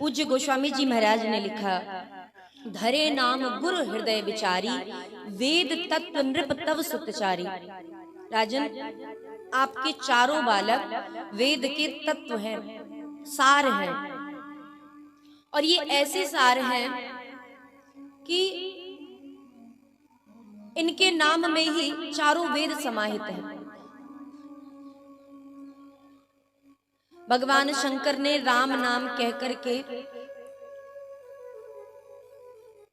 पूज्य गोस्वामी जी महाराज ने लिखा, धरे नाम गुरु हृदय विचारी, वेद तत्व नृप तव सुतचारी। राजन, आपके चारों बालक वेद के तत्व हैं, सार हैं, और ये ऐसे सार हैं कि इनके नाम में ही चारों वेद समाहित हैं। भगवान शंकर ने राम नाम कहकर के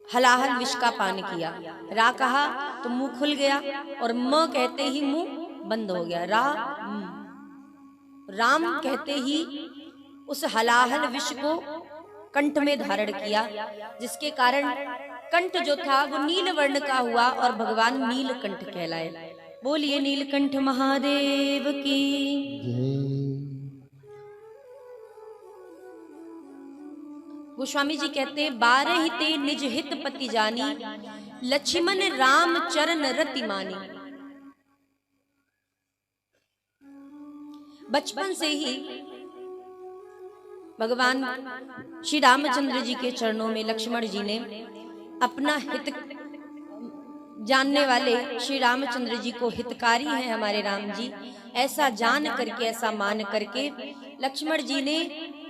हलाहल विष का पान किया। रा कहा तो मुंह खुल गया, और म कहते ही मुंह बंद हो गया। राम कहते ही उस हलाहल विष को कंठ में धारण किया, जिसके कारण कंठ जो था वो नील वर्ण का हुआ और भगवान नीलकंठ कहलाए। बोलिए नीलकंठ महादेव की। गोस्वामी जी कहते हैं, 12 ते निज हित पति जानी, लक्ष्मण राम चरण रति मानी। बचपन से ही भगवान श्री रामचंद्र जी के चरणों में लक्ष्मण जी ने अपना हित जानने वाले श्री रामचंद्र जी को हितकारी हैं हमारे राम जी, ऐसा जान करके, ऐसा मान करके लक्ष्मण जी ने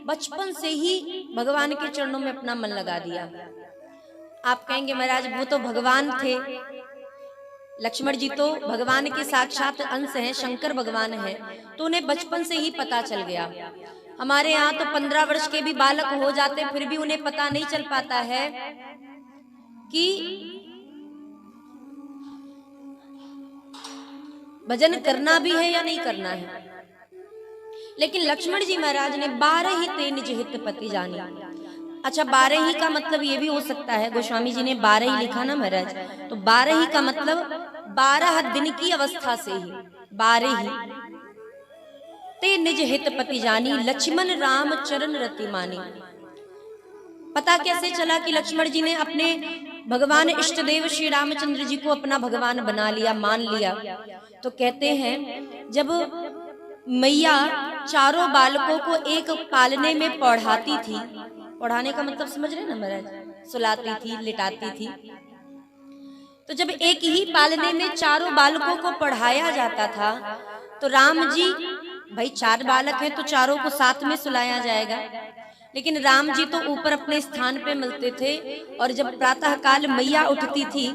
बचपन से ही भगवान के चरणों में अपना मन लगा दिया। आप कहेंगे महाराज वो तो भगवान थे, लक्ष्मण जी तो भगवान के साक्षात अंश हैं, शंकर भगवान हैं, तो उन्हें बचपन से ही पता चल गया। हमारे यहाँ तो 15 वर्ष के भी बालक हो जाते, फिर भी उन्हें पता नहीं चल पाता है कि भजन करना भी है या नहीं करना है। लेकिन लक्ष्मण जी महाराज ने 12 ते निज हित पति जानी। अच्छा, 12 का मतलब ये भी हो सकता है, गोस्वामी जी ने 12 लिखा ना महाराज, तो 12 का मतलब 12 दिन की अवस्था से ही 12 ते निज हित पति जानी, लक्ष्मण राम चरण रति मानी। पता कैसे चला कि लक्ष्मण जी ने अपने भगवान इष्ट देव श्री रामचंद्र जी को अपना भगवान बना लिया, मान लिया? तो कहते हैं, जब मैया चारों बालकों को एक पालने में पढ़ाती थी, पढ़ाने का मतलब समझ रहे ना महाराज, सुलाती थी, लिटाती थी, तो जब एक ही पालने में चारों बालकों को पढ़ाया जाता था, तो राम जी, भाई 4 बालक हैं तो चारों को साथ में सुलाया जाएगा, लेकिन राम जी तो ऊपर अपने स्थान पे मिलते थे, और जब प्रातः काल मैया उठती थी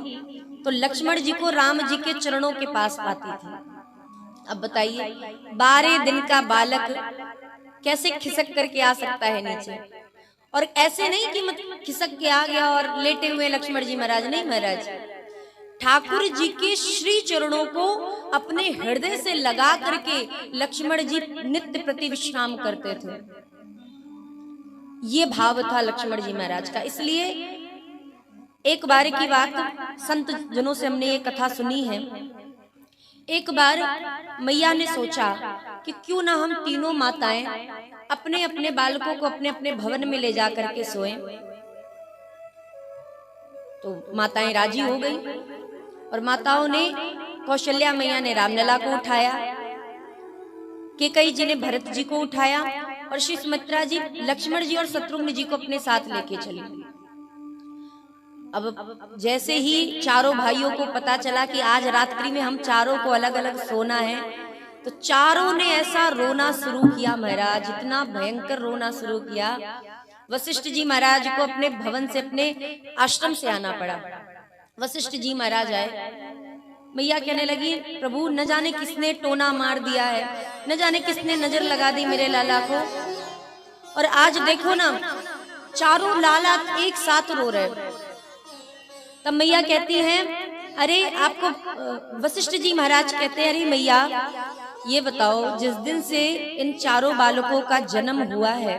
तो लक्ष्मण जी को राम जी के चरणों के पास पाती थी। अब बताइए, 12 दिन का बालक कैसे खिसक करके आ सकता है नीचे? और ऐसे नहीं कि मतलब खिसक के आ गया और लेटे हुए लक्ष्मण जी महाराज, नहीं महाराज, ठाकुर जी के श्री चरणों को अपने हृदय से लगा करके लक्ष्मण जी नित्य प्रति विश्राम करते थे। ये भाव था लक्ष्मण जी महाराज का। इसलिए एक बार की बात, संत जनों से हमने ये कथा सुनी है। एक बार मैया ने सोचा कि क्यों ना हम तीनों माताएं अपने अपने बालकों को अपने अपने भवन में ले जा करके सोएं। तो माताएं राजी हो गई, और माताओं ने, कौशल्या मैया ने रामलला को उठाया, केकई जी ने भरत जी को उठाया, और श्री सुमित्रा जी लक्ष्मण जी और शत्रुघ्न जी को अपने साथ लेके चली। अब जैसे ही चारों भाइयों को पता चला कि आज रात्रि में हम चारों को अलग अलग सोना है, तो चारों ने ऐसा रोना शुरू किया महाराज, इतना भयंकर रोना शुरू किया। वशिष्ठ जी महाराज को अपने भवन से, अपने आश्रम से आना पड़ा। वशिष्ठ जी महाराज आए, मैया कहने लगी, प्रभु न जाने किसने टोना मार दिया है, न जाने किसने नजर लगा दी मेरे लाला को, और आज देखो ना चारों लाला एक साथ रो रहे। तब मैया कहती हैं, अरे आपको, वशिष्ठ जी महाराज कहते हैं, अरे मैया ये बताओ, जिस दिन से इन चारों बालकों का जन्म हुआ है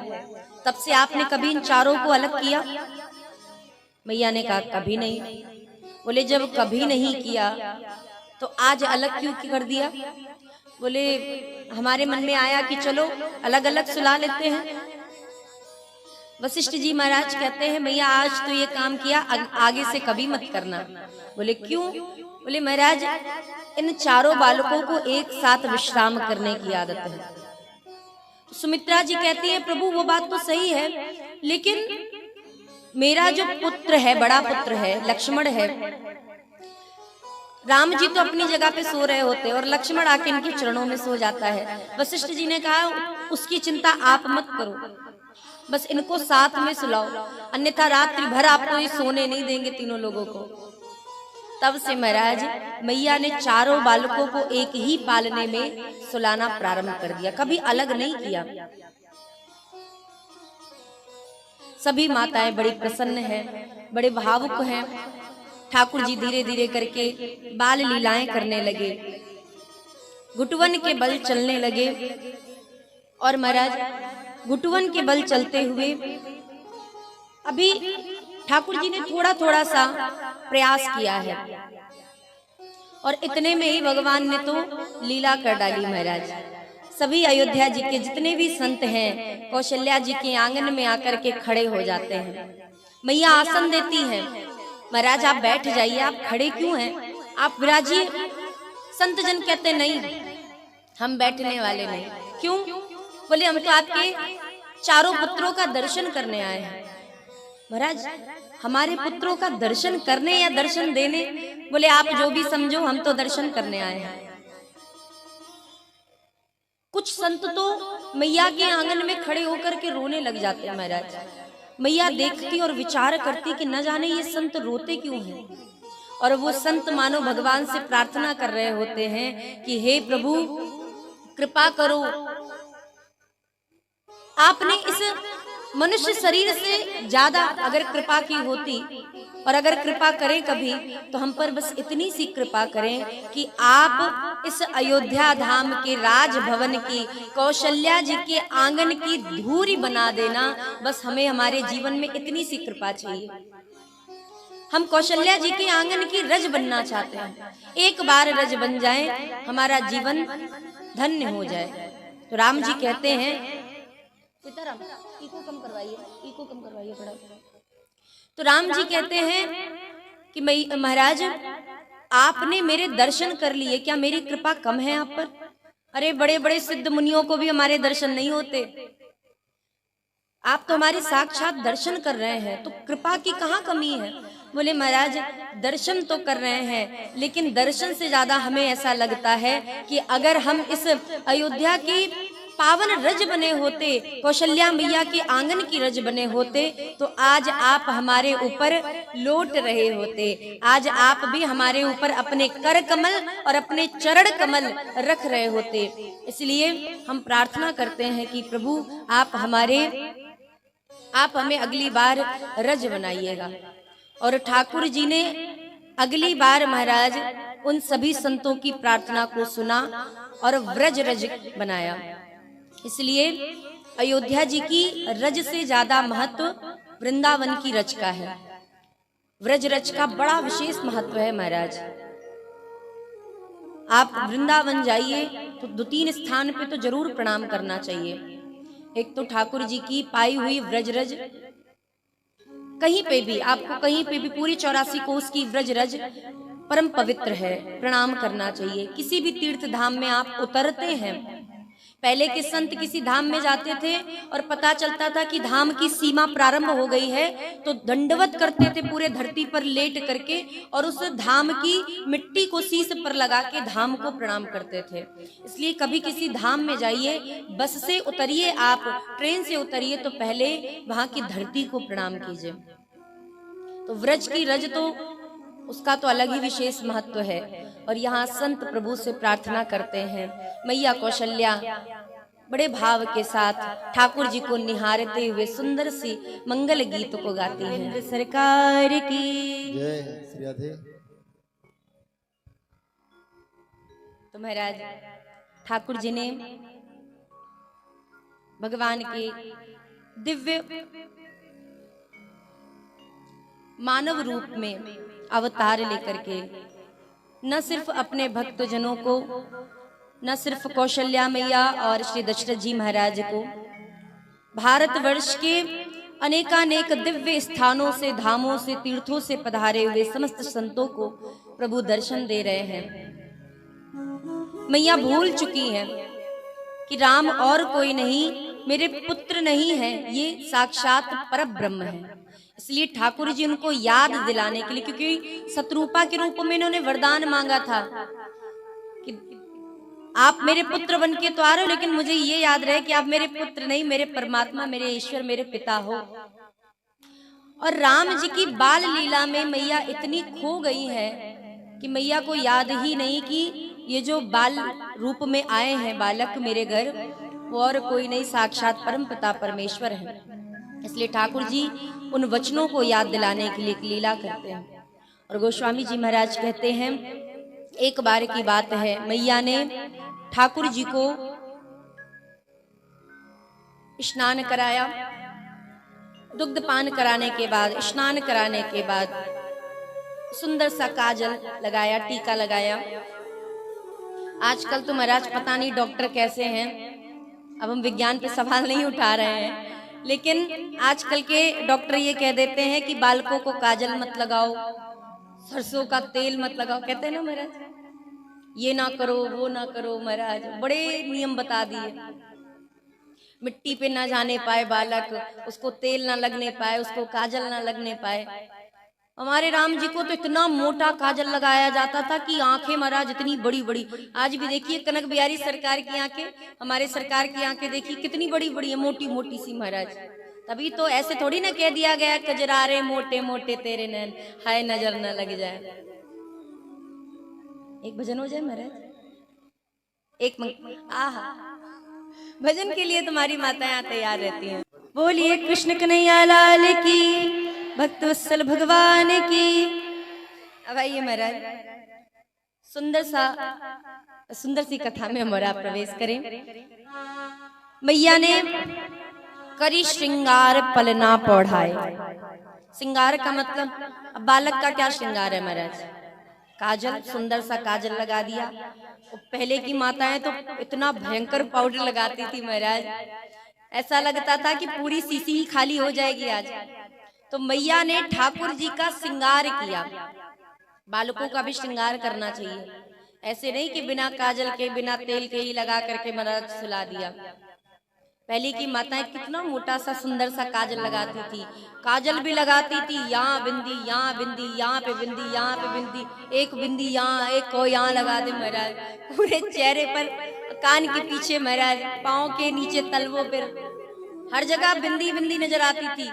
तब से आपने कभी इन चारों को अलग किया? मैया ने कहा, कभी नहीं। बोले, जब कभी नहीं किया तो आज अलग क्यों कर दिया? बोले, हमारे मन में आया कि चलो अलग अलग सुला लेते हैं। वशिष्ठ जी महाराज कहते हैं, मैया आज तो ये काम किया, आगे से कभी मत करना। बोले, क्यों? बोले, महाराज इन चारों बालकों को एक साथ विश्राम करने की आदत है। सुमित्रा जी कहती है प्रभु वो बात तो सही है, लेकिन मेरा जो पुत्र है, बड़ा पुत्र है, लक्ष्मण है, राम जी तो अपनी जगह पे सो रहे होते और लक्ष्मण आके इनके चरणों में सो जाता है। वशिष्ठ जी ने कहा उसकी चिंता आप मत करो, बस इनको साथ में सुलाओ, अन्यथा रात्रि भर आपको ये सोने नहीं देंगे तीनों लोगों को। तब से महाराज मैया ने चारों बालकों को एक ही पालने में सुलाना प्रारंभ कर दिया, कभी अलग नहीं किया। सभी माताएं बड़ी प्रसन्न हैं, बड़े भावुक हैं। ठाकुर जी धीरे धीरे करके बाल लीलाएं करने लगे, घुटवन के बल चलने लगे। और महाराज घुटवन के बल चलते हुए अभी ठाकुर जी ने थोड़ा थोड़ा सा प्रयास किया है और इतने में ही भगवान ने तो लीला कर डाली। महाराज सभी अयोध्या जी के जितने भी संत हैं कौशल्या जी के आंगन में आकर के खड़े हो जाते हैं। मैया आसन देती हैं, महाराज आप बैठ जाइए, आप खड़े क्यों हैं, आप विराजिए। संत जन कहते नहीं, हम बैठने वाले नहीं। क्यों? बोले हम तो आपके चारों पुत्रों का दर्शन करने आए हैं। महाराज हमारे पुत्रों का दर्शन करने या दर्शन देने? बोले आप जो भी समझो, हम तो दर्शन करने आए हैं। कुछ संत तो मैया के आंगन में खड़े होकर के रोने लग जाते हैं। महाराज मैया देखती और विचार करती कि न जाने ये संत रोते क्यों हैं। और वो संत मानो भगवान से प्रार्थना कर रहे होते हैं कि हे प्रभु कृपा करो, आपने इस मनुष्य शरीर से ज्यादा अगर कृपा की होती और अगर कृपा करें कभी तो हम पर बस इतनी सी कृपा करें कि आप इस अयोध्या धाम के राजभवन की कौशल्या जी के आंगन की धूरी बना देना। बस हमें हमारे जीवन में इतनी सी कृपा चाहिए। हम कौशल्या जी के आंगन की रज बनना चाहते हैं। एक बार रज बन जाए हमारा जीवन धन्य हो जाए। तो राम जी कहते हैं, सीताराम इको कम करवाइए थोड़ा। तो राम जी कहते हैं कि महाराज आपने मेरे दर्शन कर लिए, क्या मेरी कृपा कम है आप पर? अरे बड़े बड़े सिद्ध मुनियों को भी हमारे दर्शन नहीं होते, आप तो हमारे साक्षात दर्शन कर रहे हैं, तो कृपा की कहाँ कमी है? बोले महाराज दर्शन तो कर रहे हैं, लेकिन दर्शन से ज्यादा हमें ऐसा लगता है कि अगर हम इस अयोध्या की पावन रज बने होते, कौशल्या मैया के आंगन की रज बने होते, तो आज आप हमारे ऊपर लौट रहे होते। आज आप भी हमारे ऊपर अपने कर कमल और अपने चरण कमल रख रहे होते। इसलिए हम प्रार्थना करते हैं कि प्रभु आप हमें अगली बार रज बनाइएगा। और ठाकुर जी ने अगली बार महाराज उन सभी संतों की प्रार्थना को सुना और व्रज रज बनाया। इसलिए अयोध्या जी की रज से ज्यादा महत्व वृंदावन की रज का है। व्रज रज का बड़ा विशेष महत्व है। महाराज आप वृंदावन जाइए तो 2-3 स्थान पे तो जरूर प्रणाम करना चाहिए। एक तो ठाकुर जी की पाई हुई व्रज रज, कहीं पे भी आपको कहीं पे भी पूरी 84 कोस की व्रज रज परम पवित्र है, प्रणाम करना चाहिए। किसी भी तीर्थ धाम में आप उतरते हैं, पहले के संत किसी धाम में जाते थे और पता चलता था कि धाम की सीमा प्रारंभ हो गई है तो दंडवत करते थे पूरे धरती पर लेट करके, और उस धाम की मिट्टी को शीश पर लगा के धाम को प्रणाम करते थे। इसलिए कभी किसी धाम में जाइए, बस से उतरिए, आप ट्रेन से उतरिए तो पहले वहां की धरती को प्रणाम कीजिए। तो व्रज की रज तो उसका तो अलग ही विशेष महत्व है। और यहाँ संत प्रभु से प्रार्थना करते हैं, मैया कौशल्या बड़े भाव के साथ ठाकुर जी को निहारते हुए सुंदर सी मंगल गीत को गाती हैं। सरकार की जय श्री राधे। तो महाराज ठाकुर जी ने भगवान के दिव्य मानव रूप में अवतार लेकर के न सिर्फ अपने भक्तजनों को, न सिर्फ कौशल्या मैया और श्री दशरथ जी महाराज को, भारतवर्ष के अनेकानेक दिव्य स्थानों से, धामों से, तीर्थों से पधारे हुए समस्त संतों को प्रभु दर्शन दे रहे हैं। मैया भूल चुकी हैं कि राम और कोई नहीं, मेरे पुत्र नहीं है, ये साक्षात परब्रह्म है। इसलिए ठाकुर जी उनको याद दिलाने के लिए, क्योंकि शत्रुपा के रूप में इन्होंने वरदान मांगा था कि आप मेरे पुत्र बन के तो आ रहे हो, लेकिन मुझे ये याद रहे कि आप मेरे पुत्र नहीं, मेरे परमात्मा, मेरे ईश्वर, मेरे पिता हो। और राम जी की बाल लीला में मैया इतनी खो गई है कि मैया को याद ही नहीं कि ये जो बाल रूप में आए हैं बालक मेरे घर, वो और कोई नहीं, साक्षात परम पिता परमेश्वर है। इसलिए ठाकुर जी उन वचनों को याद दिलाने के लिए लीला करते हैं। और गोस्वामी जी महाराज कहते हैं, एक बार की बात है, मैया ने ठाकुर जी को स्नान कराया। दुग्ध पान कराने के बाद, स्नान कराने के बाद सुंदर सा काजल लगाया, टीका लगाया। आजकल तो महाराज पता नहीं डॉक्टर कैसे हैं, अब हम विज्ञान पे सवाल नहीं उठा रहे हैं, लेकिन आजकल के डॉक्टर ये कह देते हैं कि बालकों को काजल मत लगाओ, सरसों का तेल मत लगाओ, कहते हैं ना महाराज, ये ना करो वो ना करो। महाराज बड़े नियम बता दिए, मिट्टी पे ना जाने पाए बालक, उसको तेल ना लगने पाए, उसको काजल ना लगने पाए। हमारे राम जी को तो इतना मोटा काजल लगाया जाता था कि आंखें महाराज इतनी बड़ी बड़ी। आज भी देखिए कनक बिहारी सरकार की आंखें, हमारे सरकार की आंखें देखिए कितनी बड़ी बड़ी है, मोटी मोटी सी महाराज। तभी तो ऐसे थोड़ी ना कह दिया गया, कजरारे मोटे मोटे तेरे नैन, हाय नजर न लग जाए। एक भजन हो जाए महाराज, एक आहा, भजन के लिए तुम्हारी माताएं तैयार रहती हैं। बोलिए कृष्ण कन्हैया लाल की, भक्त वत्सल भगवान की। अब आइए महाराज, सुंदर सी कथा में हमारा प्रवेश करें। मैया ने करी श्रृंगार पलना पौढ़ाए। श्रृंगार का मतलब, अब बालक का क्या श्रृंगार है महाराज, काजल, सुंदर सा काजल लगा दिया। पहले की माताएं तो इतना भयंकर पाउडर लगाती थी महाराज, ऐसा लगता था कि पूरी शीशी ही खाली हो जाएगी आज। तो मैया ने ठाकुर जी का श्रृंगार किया। बालकों का भी श्रृंगार करना चाहिए, ऐसे नहीं कि बिना काजल के बिना तेल के ही लगा करके महाराज सुला दिया। पहले की माताएं कितना मोटा सा सुंदर सा काजल लगाती थी, काजल भी लगाती थी, यहाँ बिंदी, यहाँ बिंदी, यहाँ पे बिंदी, यहाँ पे बिंदी, एक बिंदी यहाँ, एक को यहाँ लगा दे महाराज, पूरे चेहरे पर, कान के पीछे महाराज, पाँव के नीचे तलवों पर, हर जगह बिंदी बिंदी नजर आती थी।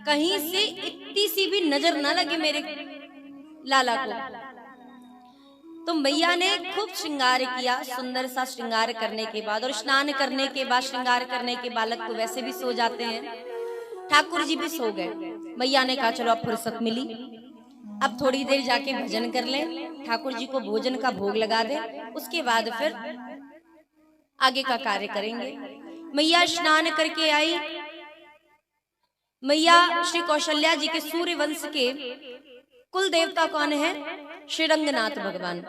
कहीं से इतनी सी भी नजर न लगे मेरे लाला को। तो मैया ने खूब श्रृंगार किया। सुंदर सा श्रृंगार करने के बाद और स्नान करने के बाद, श्रृंगार करने के बालक तो वैसे भी सो जाते हैं, ठाकुर जी भी सो गए। मैया ने कहा चलो अब फुर्सत मिली, अब थोड़ी देर जाके भजन कर लें, ठाकुर जी को भोजन का भोग लगा दे, उसके बाद फिर आगे का कार्य करेंगे। मैया स्नान करके आई। मैया श्री कौशल्या जी के सूर्य वंश के कुल देवता कौन है, श्रीरंगनाथ भगवान।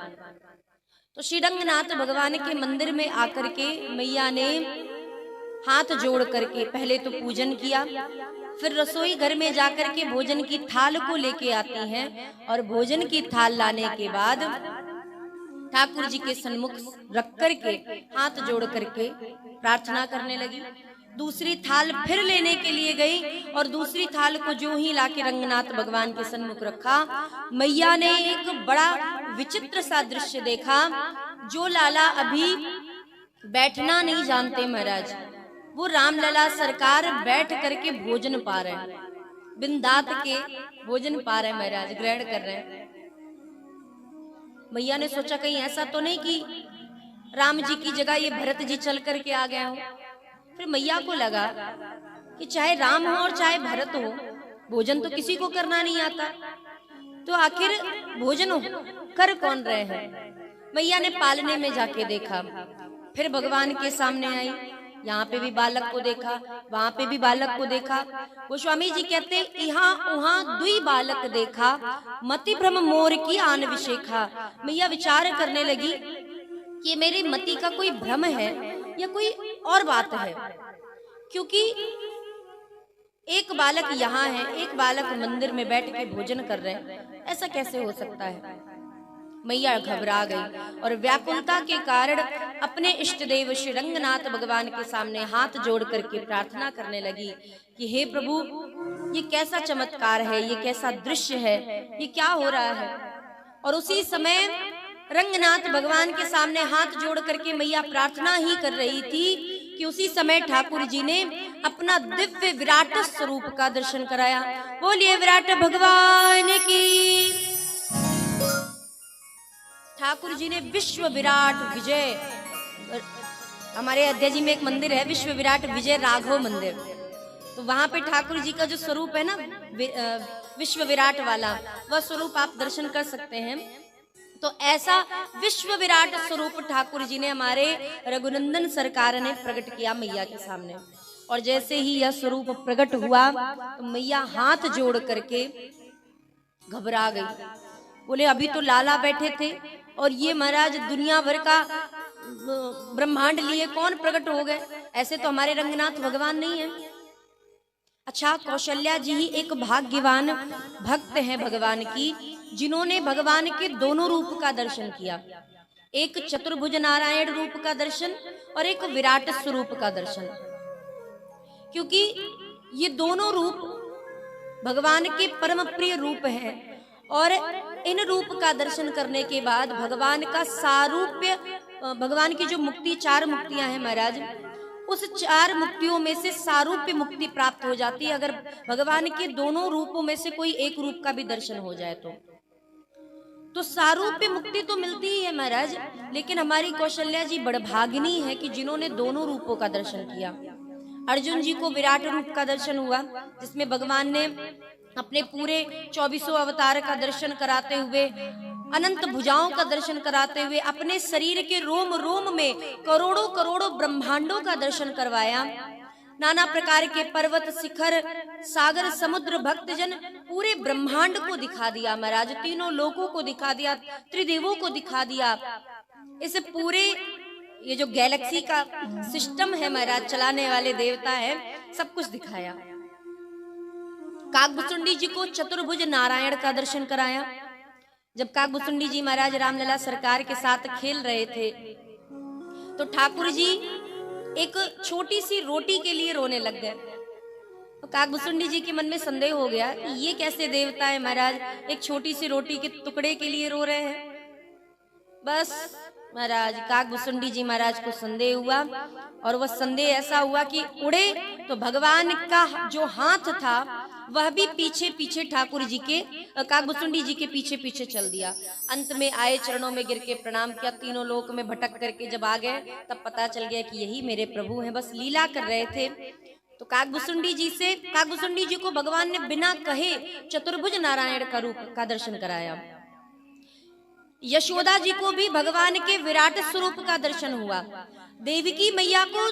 तो श्रीरंगनाथ भगवान के मंदिर में आकर के मैया ने हाथ जोड़ करके पहले तो पूजन किया, फिर रसोई घर में जाकर के भोजन की थाल को लेके आती हैं और भोजन की थाल लाने के बाद ठाकुर जी के सन्मुख रख करके हाथ जोड़ करके प्रार्थना करने लगी। दूसरी थाल फिर लेने के लिए गई और दूसरी थाल को जो ही लाके रंगनाथ भगवान के सन्मुख रखा, मैया ने एक बड़ा विचित्र सा दृश्य देखा। जो लाला अभी बैठना नहीं जानते महाराज, वो रामलला सरकार बैठ करके भोजन पा रहे हैं, बिंदात के भोजन पा रहे हैं महाराज, ग्रहण कर रहे हैं। मैया ने सोचा कहीं ऐसा तो नहीं कि राम जी की जगह ये भरत जी चल करके आ गए हो। फिर मैया को लगा कि चाहे राम हो और चाहे भरत हो, भोजन तो किसी को करना नहीं आता, तो आखिर भोजन कर कौन रहे हैं। मैया ने पालने में जाके देखा, फिर भगवान के सामने आई, यहाँ पे भी बालक को देखा, वहां पे भी बालक को देखा। गोस्वामी जी कहते यहाँ वहां दुई बालक देखा, मति भ्रम मोर की आन विशेखा। मैया विचार करने लगी कि मेरी मति का कोई भ्रम है या कोई और बात है, क्योंकि एक बालक यहाँ है, एक बालक मंदिर में बैठ के भोजन कर रहे हैं, ऐसा कैसे हो सकता है। मैया घबरा गई और व्याकुलता के कारण अपने इष्ट देव श्री रंगनाथ भगवान के सामने हाथ जोड़ करके प्रार्थना करने लगी कि हे प्रभु, ये कैसा चमत्कार है, ये कैसा दृश्य है, ये क्या हो रहा है। और उसी समय रंगनाथ भगवान के सामने हाथ जोड़ करके मैया प्रार्थना ही कर रही थी कि उसी समय ठाकुर जी ने अपना दिव्य विराट स्वरूप का दर्शन कराया। बोलिए विराट भगवान की। ठाकुर जी ने विश्व विराट विजय, हमारे अयोध्या जी में एक मंदिर है विश्व विराट विजय राघव मंदिर, तो वहां पे ठाकुर जी का जो स्वरूप है ना विश्व विराट वाला, वह स्वरूप आप दर्शन कर सकते हैं। तो ऐसा विश्व विराट स्वरूप ठाकुर जी ने हमारे रघुनंदन सरकार ने प्रकट किया मैया के सामने। और जैसे ही यह स्वरूप प्रकट हुआ तो मैया हाथ जोड़ करके घबरा गई। बोले अभी तो लाला बैठे थे और ये महाराज दुनिया भर का ब्रह्मांड लिए कौन प्रकट हो गए, ऐसे तो हमारे रंगनाथ भगवान नहीं है। अच्छा, कौशल्या जी ही एक भाग्यवान भक्त हैं भगवान की, जिन्होंने भगवान के दोनों रूप का दर्शन किया, एक चतुर्भुज नारायण रूप का दर्शन और एक विराट स्वरूप का दर्शन। क्योंकि ये दोनों रूप भगवान के परम प्रिय रूप हैं और इन रूप का दर्शन करने के बाद भगवान का सारूप्य, भगवान की जो मुक्ति, 4 मुक्तियां हैं महाराज, उस 4 मुक्तियों में से सारूप्य मुक्ति प्राप्त हो जाती है अगर भगवान के दोनों रूपों में से कोई एक रूप का भी दर्शन हो जाए तो सारूप्य मुक्ति तो मिलती ही है महाराज। लेकिन हमारी कौशल्या जी बड़भागिनी है कि जिन्होंने दोनों रूपों का दर्शन किया। अर्जुन जी को विराट रूप का दर्शन हुआ, जिसमें भगवान ने अपने पूरे 24 अवतार का दर्शन कराते हुए, अनंत भुजाओं का दर्शन कराते हुए, अपने शरीर के रोम रोम में करोड़ों करोड़ों ब्रह्मांडों का दर्शन करवाया। नाना प्रकार के पर्वत, शिखर, सागर, समुद्र, भक्तजन, पूरे ब्रह्मांड को दिखा दिया महाराज, तीनों लोकों को दिखा दिया, त्रिदेवों को दिखा दिया। इस पूरे ये जो गैलेक्सी का सिस्टम है महाराज, चलाने वाले देवता है, सब कुछ दिखाया। काकभुसुंडी जी को चतुर्भुज नारायण का दर्शन कराया। जब काकभुसुंडी जी महाराज रामलला सरकार के साथ खेल रहे थे तो ठाकुर जी एक छोटी सी रोटी के लिए रोने लग गए। तो काकभुसुंडी जी के मन में संदेह हो गया कि ये कैसे देवता है महाराज, एक छोटी सी रोटी के टुकड़े के लिए रो रहे हैं। बस महाराज काकभुसुंडी जी महाराज को संदेह हुआ और वह संदेह ऐसा हुआ कि उड़े तो भगवान का जो हाथ था वह भी पीछे पीछे ठाकुर जी के, काकभुसुंडी जी के पीछे पीछे चल दिया। अंत में आए, चरणों में गिर के प्रणाम किया, तीनों लोक में भटक करके जब आ गए तब पता चल गया कि यही मेरे प्रभु हैं, बस लीला कर रहे थे। तो काकभुसुंडी जी को भगवान ने बिना कहे चतुर्भुज नारायण का रूप का दर्शन कराया। यशोदा जी को भी भगवान के विराट स्वरूप का दर्शन हुआ। देवकी मैया को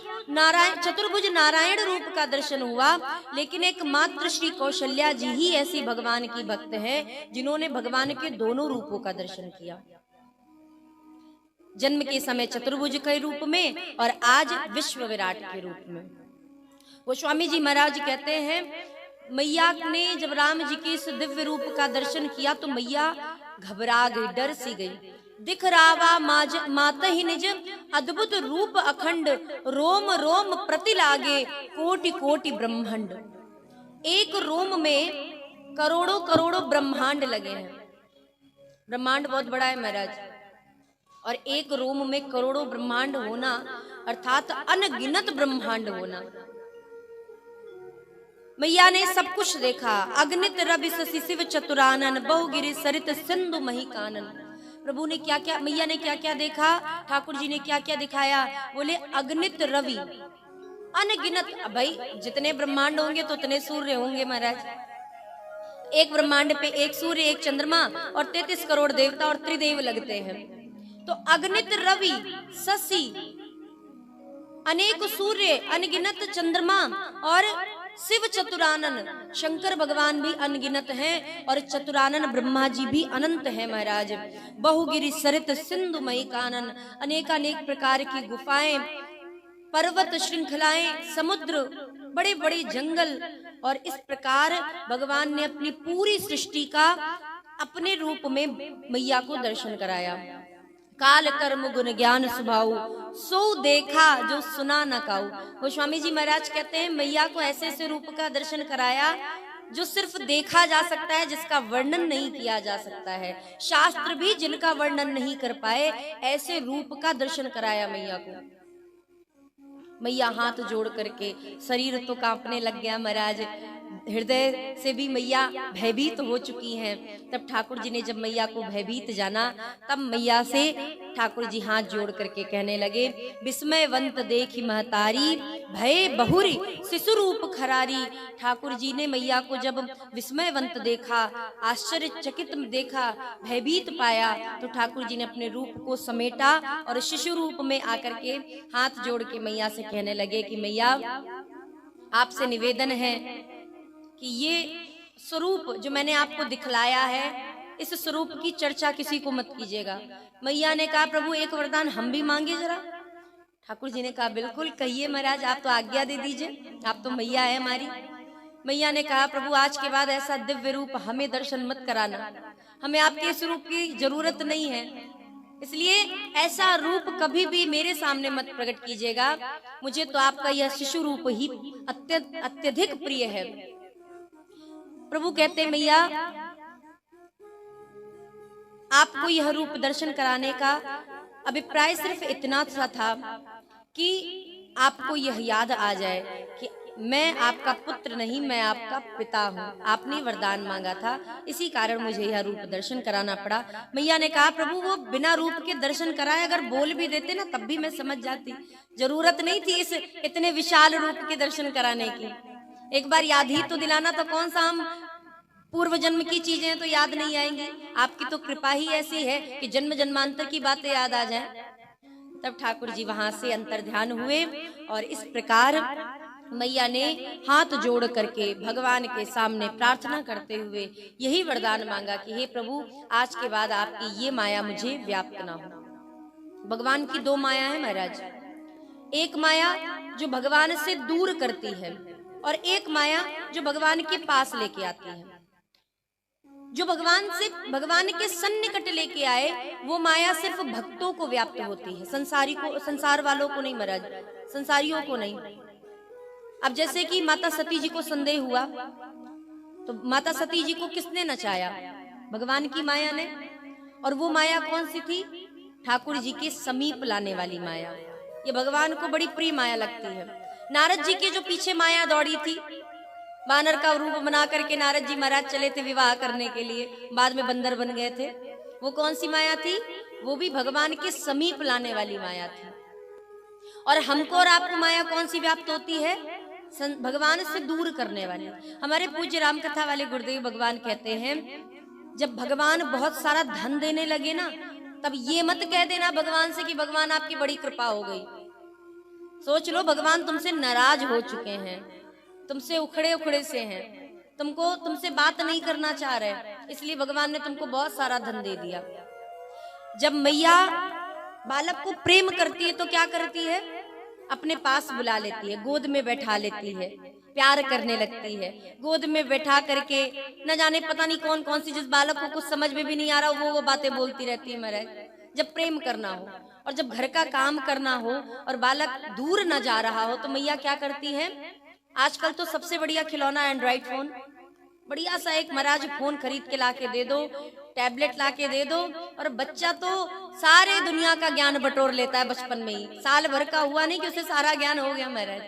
चतुर्भुज नारायण रूप का दर्शन हुआ। लेकिन एक मात्र श्री कौशल्या जी ही ऐसी भगवान की भक्त है जिन्होंने भगवान के दोनों रूपों का दर्शन किया, जन्म के समय चतुर्भुज के रूप में और आज विश्व विराट के रूप में। वो स्वामी जी महाराज कहते हैं, मैया ने जब राम जी के इस दिव्य रूप का दर्शन किया तो मैया घबरा गई, डर सी गई। दिख रावा मात ही निज अद्भुत रूप अखंड, रोम रोम प्रति लागे कोटि कोटि ब्रह्मांड। एक रोम में करोड़ों करोड़ों ब्रह्मांड लगे हैं। ब्रह्मांड बहुत बड़ा है महाराज, और एक रोम में करोड़ों ब्रह्मांड होना अर्थात अनगिनत ब्रह्मांड होना। मैया ने सब कुछ देखा। अग्नित रवि शशि शिव चतुरानन, बहुगिरि सरित सिंधु मही कानन। प्रभु ने क्या क्या, मैया ने क्या क्या देखा, ठाकुर जी ने क्या क्या दिखाया। बोले अग्नित रवि, अनगिनत। भाई जितने ब्रह्मांड होंगे तो उतने सूर्य होंगे महाराज। एक ब्रह्मांड पे एक सूर्य, एक चंद्रमा और 33 करोड़ देवता और त्रिदेव लगते हैं। तो अग्नित रवि शशि, अनेक सूर्य, अनगिनत चंद्रमा और शिव चतुरानन, शंकर भगवान भी अनगिनत हैं और चतुरानन ब्रह्मा जी भी अनंत हैं महाराज। बहुगिरि सरित सिंधु मही कानन, अनेकानेक प्रकार की गुफाएं, पर्वत श्रृंखलाएं, समुद्र, बड़े बड़े जंगल। और इस प्रकार भगवान ने अपनी पूरी सृष्टि का अपने रूप में मैया को दर्शन कराया। काल कर्म गुण ज्ञान स्वभाव, सो देखा जो सुना न काऊ। गोस्वामी जी महाराज कहते हैं मैया को ऐसे ऐसे रूप का दर्शन कराया जो सिर्फ देखा जा सकता है, जिसका वर्णन नहीं किया जा सकता है, शास्त्र भी जिनका वर्णन नहीं कर पाए, ऐसे रूप का दर्शन कराया मैया को। मैया हाथ जोड़ करके, शरीर तो कांपने लग गया महाराज, हृदय से भी मैया भयभीत हो चुकी हैं। तब ठाकुर जी ने जब मैया को भयभीत जाना, तब मैया से ठाकुर जी हाथ जोड़ करके कहने लगे, विस्मयवंत देखी महतारी, भय बहुरी शिशु रूप खरारी। ठाकुर जी ने मैया को जब विस्मयवंत देखा, आश्चर्यचकित देखा, भयभीत पाया, तो ठाकुर जी ने अपने रूप को समेटा और शिशु रूप में आकर के हाथ जोड़ के मैया से कहने लगे कि मैया, आपसे निवेदन है कि ये स्वरूप जो मैंने आपको दिखलाया है, इस स्वरूप की चर्चा किसी को मत कीजिएगा। मैया ने कहा, प्रभु एक वरदान हम भी मांगे जरा। ठाकुर जी ने कहा, बिल्कुल कहिए महाराज, आप तो आज्ञा दे दीजिए, आप तो मैया है हमारी। मैया ने कहा, प्रभु आज के बाद ऐसा दिव्य रूप हमें दर्शन मत कराना, हमें आपके इस रूप की जरूरत नहीं है, इसलिए ऐसा रूप कभी भी मेरे सामने मत प्रकट कीजिएगा। मुझे तो आपका यह शिशु रूप ही अत्यधिक प्रिय है। प्रभु कहते, मैया आपको यह रूप दर्शन कराने का अभिप्राय सिर्फ इतना सा था कि आपको यह याद आ जाए कि मैं आपका पुत्र नहीं, मैं आपका पिता हूँ। आपने वरदान मांगा था, इसी कारण मुझे यह रूप दर्शन कराना पड़ा। मैया ने कहा, प्रभु वो बिना रूप के दर्शन कराए अगर बोल भी देते ना, तब भी मैं समझ जाती, जरूरत नहीं थी इस इतने विशाल रूप के दर्शन कराने की। एक बार याद ही तो दिलाना, तो कौन सा हम पूर्व जन्म की चीजें तो याद नहीं आएंगी, आपकी तो कृपा ही ऐसी है कि जन्म जन्मांतर की बातें याद आ जाएं। तब ठाकुर जी वहां से अंतर ध्यान हुए और इस प्रकार मैया ने हाथ जोड़ करके भगवान के सामने प्रार्थना करते हुए यही वरदान मांगा कि हे प्रभु, आज के बाद आपकी ये माया मुझे व्याप्त ना हो। भगवान की दो माया है महाराज, एक माया जो भगवान से दूर करती है और एक माया जो भगवान के पास लेके आती है। जो भगवान के सन्निकट लेके आए, वो माया सिर्फ भक्तों को व्याप्त होती है, संसार वालों को नहीं महाराज, संसारियों को नहीं। अब जैसे कि माता सती जी को संदेह हुआ, तो माता सती जी को किसने नचाया? भगवान की माया ने। और वो माया कौन सी थी? ठाकुर जी के समीप लाने वाली माया। ये भगवान को बड़ी प्रिय माया लगती है। नारद जी के जो पीछे माया दौड़ी थी, बानर का रूप बना करके नारद जी महाराज चले थे विवाह करने के लिए, बाद में बंदर बन गए थे, वो कौन सी माया थी? वो भी भगवान के समीप लाने वाली माया थी। और हमको और आपको माया कौन सी व्याप्त होती है? भगवान से दूर करने वाली। हमारे पूज्य रामकथा वाले गुरुदेव भगवान कहते हैं, जब भगवान बहुत सारा धन देने लगे ना, तब ये मत कह देना भगवान से कि भगवान आपकी बड़ी कृपा हो गई। सोच लो, भगवान तुमसे नाराज हो चुके हैं, तुमसे उखड़े उखड़े से हैं, तुमसे बात नहीं करना चाह रहे, इसलिए भगवान ने तुमको बहुत सारा धन दे दिया। जब मैया बालक को प्रेम करती है तो क्या करती है? अपने पास बुला लेती है, गोद में बैठा लेती है, प्यार करने लगती है। गोद में बैठा करके न जाने पता नहीं कौन कौन सी, जिस बालक को कुछ समझ में भी नहीं आ रहा वो बातें बोलती रहती है महाराज। जब प्रेम करना हो और जब घर का काम करना हो और बालक दूर न जा रहा हो, तो मैया क्या करती है? आजकल तो सबसे बढ़िया खिलौना एंड्रॉइड फोन, बढ़िया सा एक महाराज फोन खरीद के लाके दे दो, टैबलेट लाके दे दो, और बच्चा तो सारे दुनिया का ज्ञान बटोर लेता है बचपन में ही। साल भर का हुआ नहीं कि उसे सारा ज्ञान हो गया महाराज।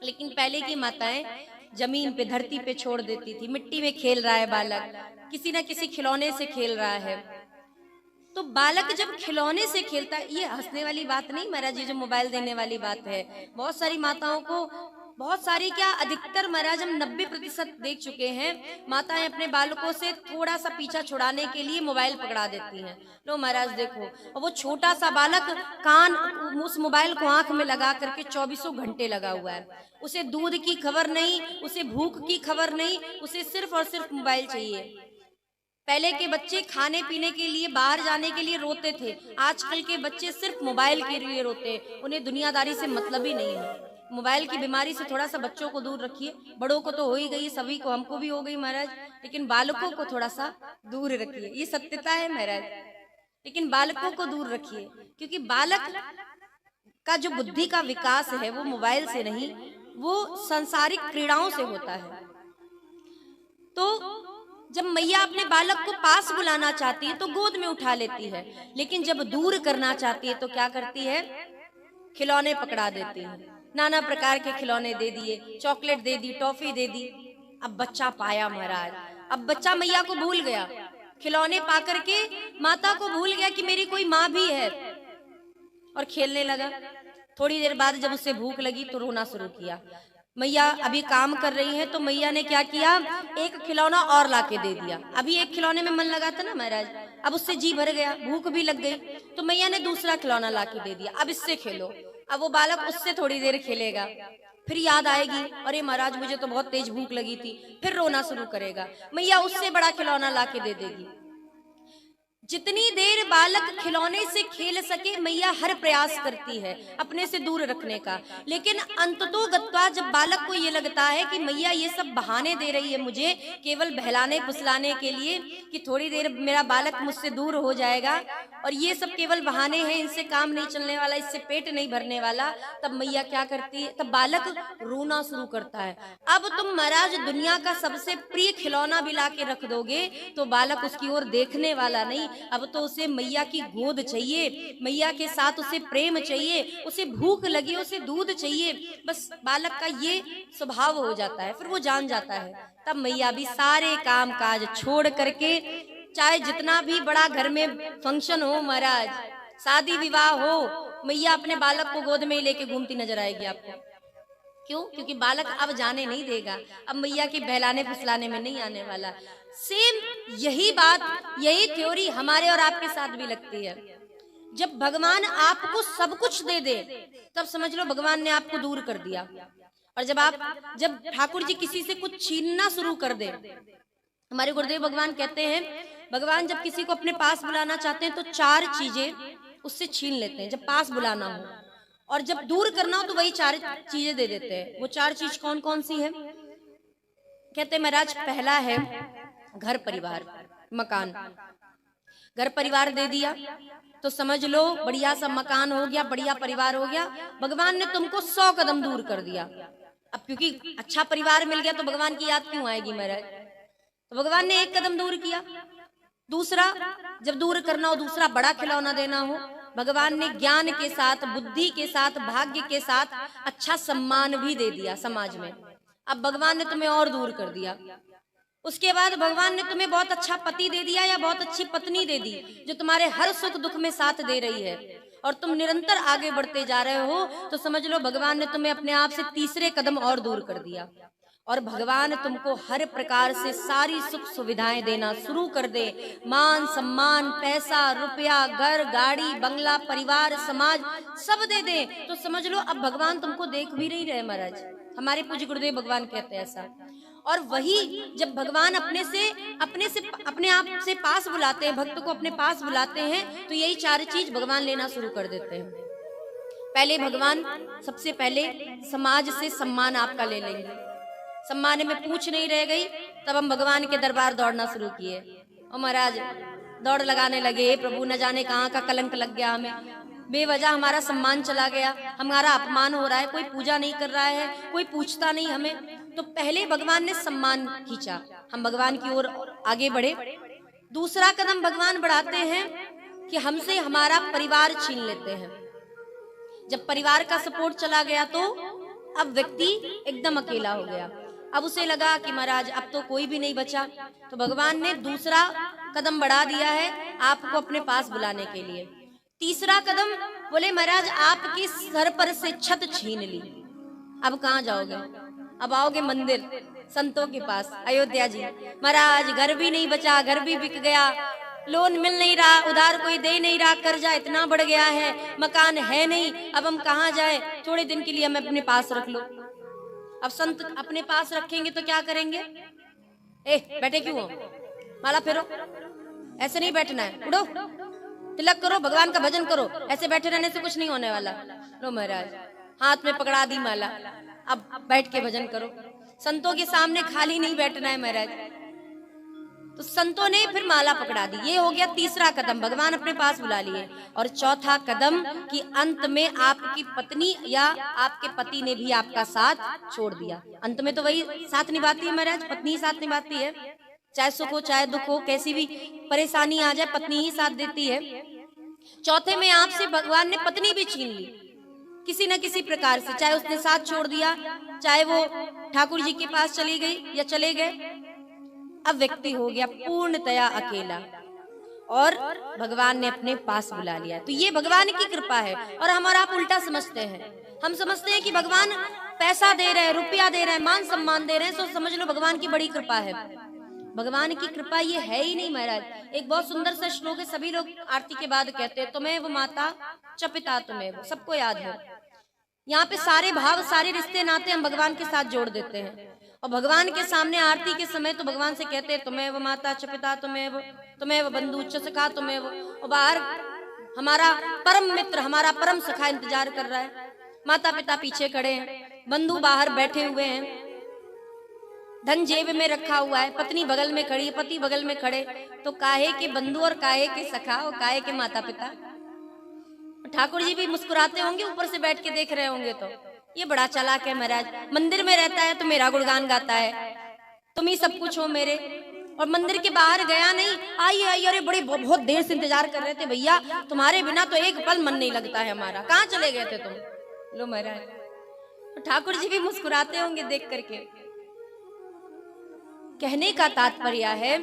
लेकिन पहले की माताएं जमीन पे, धरती पे छोड़ देती थी। मिट्टी में खेल रहा है बालक, किसी न किसी खिलौने से खेल रहा है, तो बालक जब खिलौने से खेलता है, ये हंसने वाली बात नहीं महाराज, ये जो मोबाइल देने वाली बात है। बहुत सारी माताओं को, बहुत सारी क्या, अधिकतर महाराज हम 90% देख चुके हैं, माताएं अपने बालकों से थोड़ा सा पीछा छुड़ाने के लिए मोबाइल पकड़ा देती हैं। लो महाराज देखो, और वो छोटा सा बालक कान उस मोबाइल को आंख में लगा करके 24 घंटे लगा हुआ है। उसे दूध की खबर नहीं, उसे भूख की खबर नहीं, उसे सिर्फ और सिर्फ मोबाइल चाहिए। पहले के बच्चे खाने पीने के लिए, बाहर जाने के लिए रोते थे, आजकल के बच्चे सिर्फ मोबाइल के लिए रोते हैं, उन्हें दुनियादारी से मतलब ही नहीं है। मोबाइल की बीमारी से थोड़ा सा बच्चों को दूर रखिए। बड़ों को तो हो ही गई, सभी को, हमको भी हो गई महाराज, लेकिन बालकों को थोड़ा सा दूर रखिए। ये सत्यता है महाराज, लेकिन बालकों को दूर रखिए, क्योंकि बालक का जो बुद्धि का विकास है वो मोबाइल से नहीं, वो सांसारिक क्रीड़ाओं से होता है। तो जब मैया अपने बालक को पास बुलाना चाहती है तो गोद में उठा लेती है, लेकिन जब दूर करना चाहती है तो क्या करती है? खिलौने पकड़ा देती है। नाना प्रकार के खिलौने दे दिए, चॉकलेट दे दी, टॉफी दे दी। अब बच्चा पाया महाराज, अब बच्चा मैया को भूल गया, खिलौने पा करके माता को भूल गया कि मेरी कोई माँ भी है, और खेलने लगा। थोड़ी देर बाद जब उसे भूख लगी तो रोना शुरू किया। मैया अभी काम कर रही है तो मैया ने क्या किया? एक खिलौना और लाके दे दिया। अभी एक खिलौने में मन लगा था ना महाराज, अब उससे जी भर गया, भूख भी लग गई, तो मैया ने दूसरा खिलौना लाके दे दिया, अब इससे खेलो। अब वो बालक उससे थोड़ी देर खेलेगा, फिर याद आएगी, अरे महाराज मुझे तो बहुत तेज भूख लगी थी, फिर रोना शुरू करेगा, मैया उससे बड़ा खिलौना लाके दे देगी। जितनी देर बालक खिलौने से खेल सके मैया हर प्रयास करती है अपने से दूर रखने का, लेकिन अंततोगत्वा जब बालक को ये लगता है कि मैया ये सब बहाने दे रही है मुझे केवल बहलाने फुसलाने के लिए, कि थोड़ी देर मेरा बालक मुझसे दूर हो जाएगा और ये सब केवल बहाने हैं, इनसे काम नहीं चलने वाला, इससे पेट नहीं भरने वाला, तब मैया क्या करती है? तब बालक रोना शुरू करता है। अब तुम महाराज दुनिया का सबसे प्रिय खिलौना भी ला के रख दोगे तो बालक उसकी ओर देखने वाला नहीं, अब तो उसे मैया की गोद चाहिए, मैया के साथ उसे प्रेम चाहिए, उसे भूख लगी, उसे दूध चाहिए। बस बालक का ये स्वभाव हो जाता है, फिर वो जान जाता है। तब मैया भी सारे काम काज छोड़ करके, चाहे जितना भी बड़ा घर में फंक्शन हो महाराज, शादी विवाह हो, मैया अपने बालक को गोद में ही लेके घूमती नजर आएगी आपको। क्यों? क्योंकि बालक अब जाने नहीं देगा, अब मैया के बहलाने फुसलाने में नहीं आने वाला। सेम यही बात, यही थ्योरी हमारे और आपके साथ भी लगती है। जब भगवान आपको सब कुछ दे दे तब समझ लो भगवान ने आपको दूर कर दिया, और जब ठाकुर जी किसी से कुछ छीनना शुरू कर दे, हमारे गुरुदेव भगवान कहते हैं भगवान जब किसी को अपने पास बुलाना चाहते हैं तो 4 चीजें उससे छीन लेते हैं जब पास बुलाना हो, और जब दूर करना हो तो वही 4 चीजें दे देते हैं। वो 4 चीज कौन कौन सी है? कहते हैं महाराज पहला है घर परिवार, मकान। घर परिवार दे दिया तो समझ लो बढ़िया सा मकान हो गया, बढ़िया परिवार हो गया, भगवान ने तुमको 100 कदम दूर कर दिया। अब क्योंकि अच्छा परिवार मिल गया तो भगवान की याद क्यों आएगी महाराज? तो भगवान ने 1 कदम दूर किया। दूसरा, जब दूर करना हो दूसरा बड़ा खिलौना देना हो, भगवान ने ज्ञान के साथ, बुद्धि के साथ, भाग्य के साथ अच्छा सम्मान भी दे दिया समाज में। अब भगवान ने तुम्हें और दूर कर दिया। उसके बाद भगवान ने तुम्हें बहुत अच्छा पति दे दिया या बहुत अच्छी पत्नी दे दी जो तुम्हारे हर सुख दुख में साथ दे रही है, और तुम निरंतर आगे बढ़ते जा रहे हो, तो समझ लो भगवान ने तुम्हें अपने आप से तीसरे कदम और दूर कर दिया। और भगवान तुमको हर प्रकार से सारी सुख सुविधाएं देना शुरू कर दे, मान सम्मान, पैसा रुपया, घर गाड़ी बंगला, परिवार समाज सब दे दे, तो समझ लो अब भगवान तुमको देख भी नहीं रहे महाराज। हमारे पूज्य गुरुदेव भगवान कहते हैं ऐसा। और वही जब भगवान अपने आप से पास बुलाते हैं, भक्त को अपने पास बुलाते हैं, तो यही 4 चीज भगवान लेना शुरू कर देते हैं। पहले भगवान सबसे पहले समाज से सम्मान आपका ले लेंगे, सम्मान में पूछ नहीं रह गई, तब हम भगवान के दरबार दौड़ना शुरू किए और महाराज दौड़ लगाने लगे, प्रभु न जाने कहाँ का कलंक लग गया हमें, बेवजह हमारा सम्मान चला गया, हमारा अपमान हो रहा है, कोई पूजा नहीं कर रहा है, कोई पूछता नहीं हमें। तो पहले भगवान ने सम्मान खींचा, हम भगवान की ओर आगे बढ़े। दूसरा कदम भगवान बढ़ाते हैं कि हमसे हमारा परिवार छीन लेते हैं। जब परिवार का सपोर्ट चला गया तो अब व्यक्ति एकदम अकेला हो गया। अब उसे लगा कि महाराज अब तो कोई भी नहीं बचा, तो भगवान ने दूसरा कदम बढ़ा दिया है आपको अपने पास बुलाने के लिए। तीसरा कदम बोले महाराज आपके सर पर से छत छीन ली, अब कहाँ जाओगे? अब आओगे मंदिर संतों के पास, अयोध्या जी। महाराज घर भी नहीं बचा, घर भी बिक गया, लोन मिल नहीं रहा, उधार कोई दे नहीं रहा, कर्जा इतना बढ़ गया है, मकान है नहीं, अब हम कहाँ जाए? थोड़े दिन के लिए हमें अपने पास रख लो। अब संत अपने पास रखेंगे तो क्या करेंगे? बैठे क्यों हो? माला फेरो, ऐसे नहीं बैठना है, उठो तिलक करो, भगवान का भजन करो, ऐसे बैठे रहने से कुछ नहीं होने वाला। लो महाराज हाथ में पकड़ा दी माला, अब बैठ के भजन करो। संतों के सामने खाली नहीं बैठना है महाराज। तो संतों ने फिर माला पकड़ा दी। ये हो गया तीसरा कदम, भगवान अपने पास बुला लिए। और चौथा कदम कि अंत में आपकी पत्नी या आपके पति ने भी आपका साथ छोड़ दिया। अंत में तो वही साथ निभाती है महाराज, पत्नी ही साथ निभाती है। चाहे सुख हो चाहे दुख हो, कैसी भी परेशानी आ जाए, पत्नी ही साथ देती है। चौथे में आपसे भगवान ने पत्नी भी छीन ली किसी न किसी प्रकार से, चाहे उसने साथ छोड़ दिया, चाहे वो ठाकुर जी के पास चली गई या चले गए। अब व्यक्ति हो गया पूर्णतया अकेला और भगवान ने अपने पास बुला लिया। तो ये भगवान की कृपा है। और हमारा आप उल्टा समझते हैं, हम समझते हैं कि भगवान पैसा दे रहे हैं, रुपया दे रहे हैं, मान सम्मान दे रहे हैं, तो समझ लो भगवान की बड़ी कृपा है। भगवान की कृपा ये है ही नहीं महाराज। एक बहुत सुंदर सा श्लोक है, सभी लोग आरती के बाद कहते हैं, तुम्हें माता च पिता तुम्हें, सबको याद है। यहाँ पे सारे भाव, सारे रिश्ते नाते हम भगवान के साथ जोड़ देते हैं। और भगवान के सामने आरती के समय तो भगवान से कहते हैं, तुम्हें माता च पिता तुम्हें बंधु च सखा तुम्हें। और बाहर हमारा परम मित्र, हमारा परम सखा इंतजार कर रहा है। माता पिता पीछे खड़े हैं, बंधु बाहर बैठे हुए हैं, धन जेब में रखा हुआ है, पत्नी बगल में खड़ी है, पति बगल में खड़े। तो काहे के बंधु और काहे के सखा और काहे के माता पिता। ठाकुर जी भी मुस्कुराते होंगे, ऊपर से बैठ के देख रहे होंगे। तो ये बड़ा चालाक है महाराज। मंदिर में रहता है तो मेरा गुणगान गाता है, तुम ही सब कुछ हो मेरे। और मंदिर के बाहर गया नहीं, आइए आइए, अरे बड़ी बहुत देर से इंतजार कर रहे थे भैया, तुम्हारे बिना तो एक पल मन नहीं लगता है हमारा, कहाँ चले गए थे तुम। लो महाराज, ठाकुर जी भी मुस्कुराते होंगे देख करके। कहने का तात्पर्य है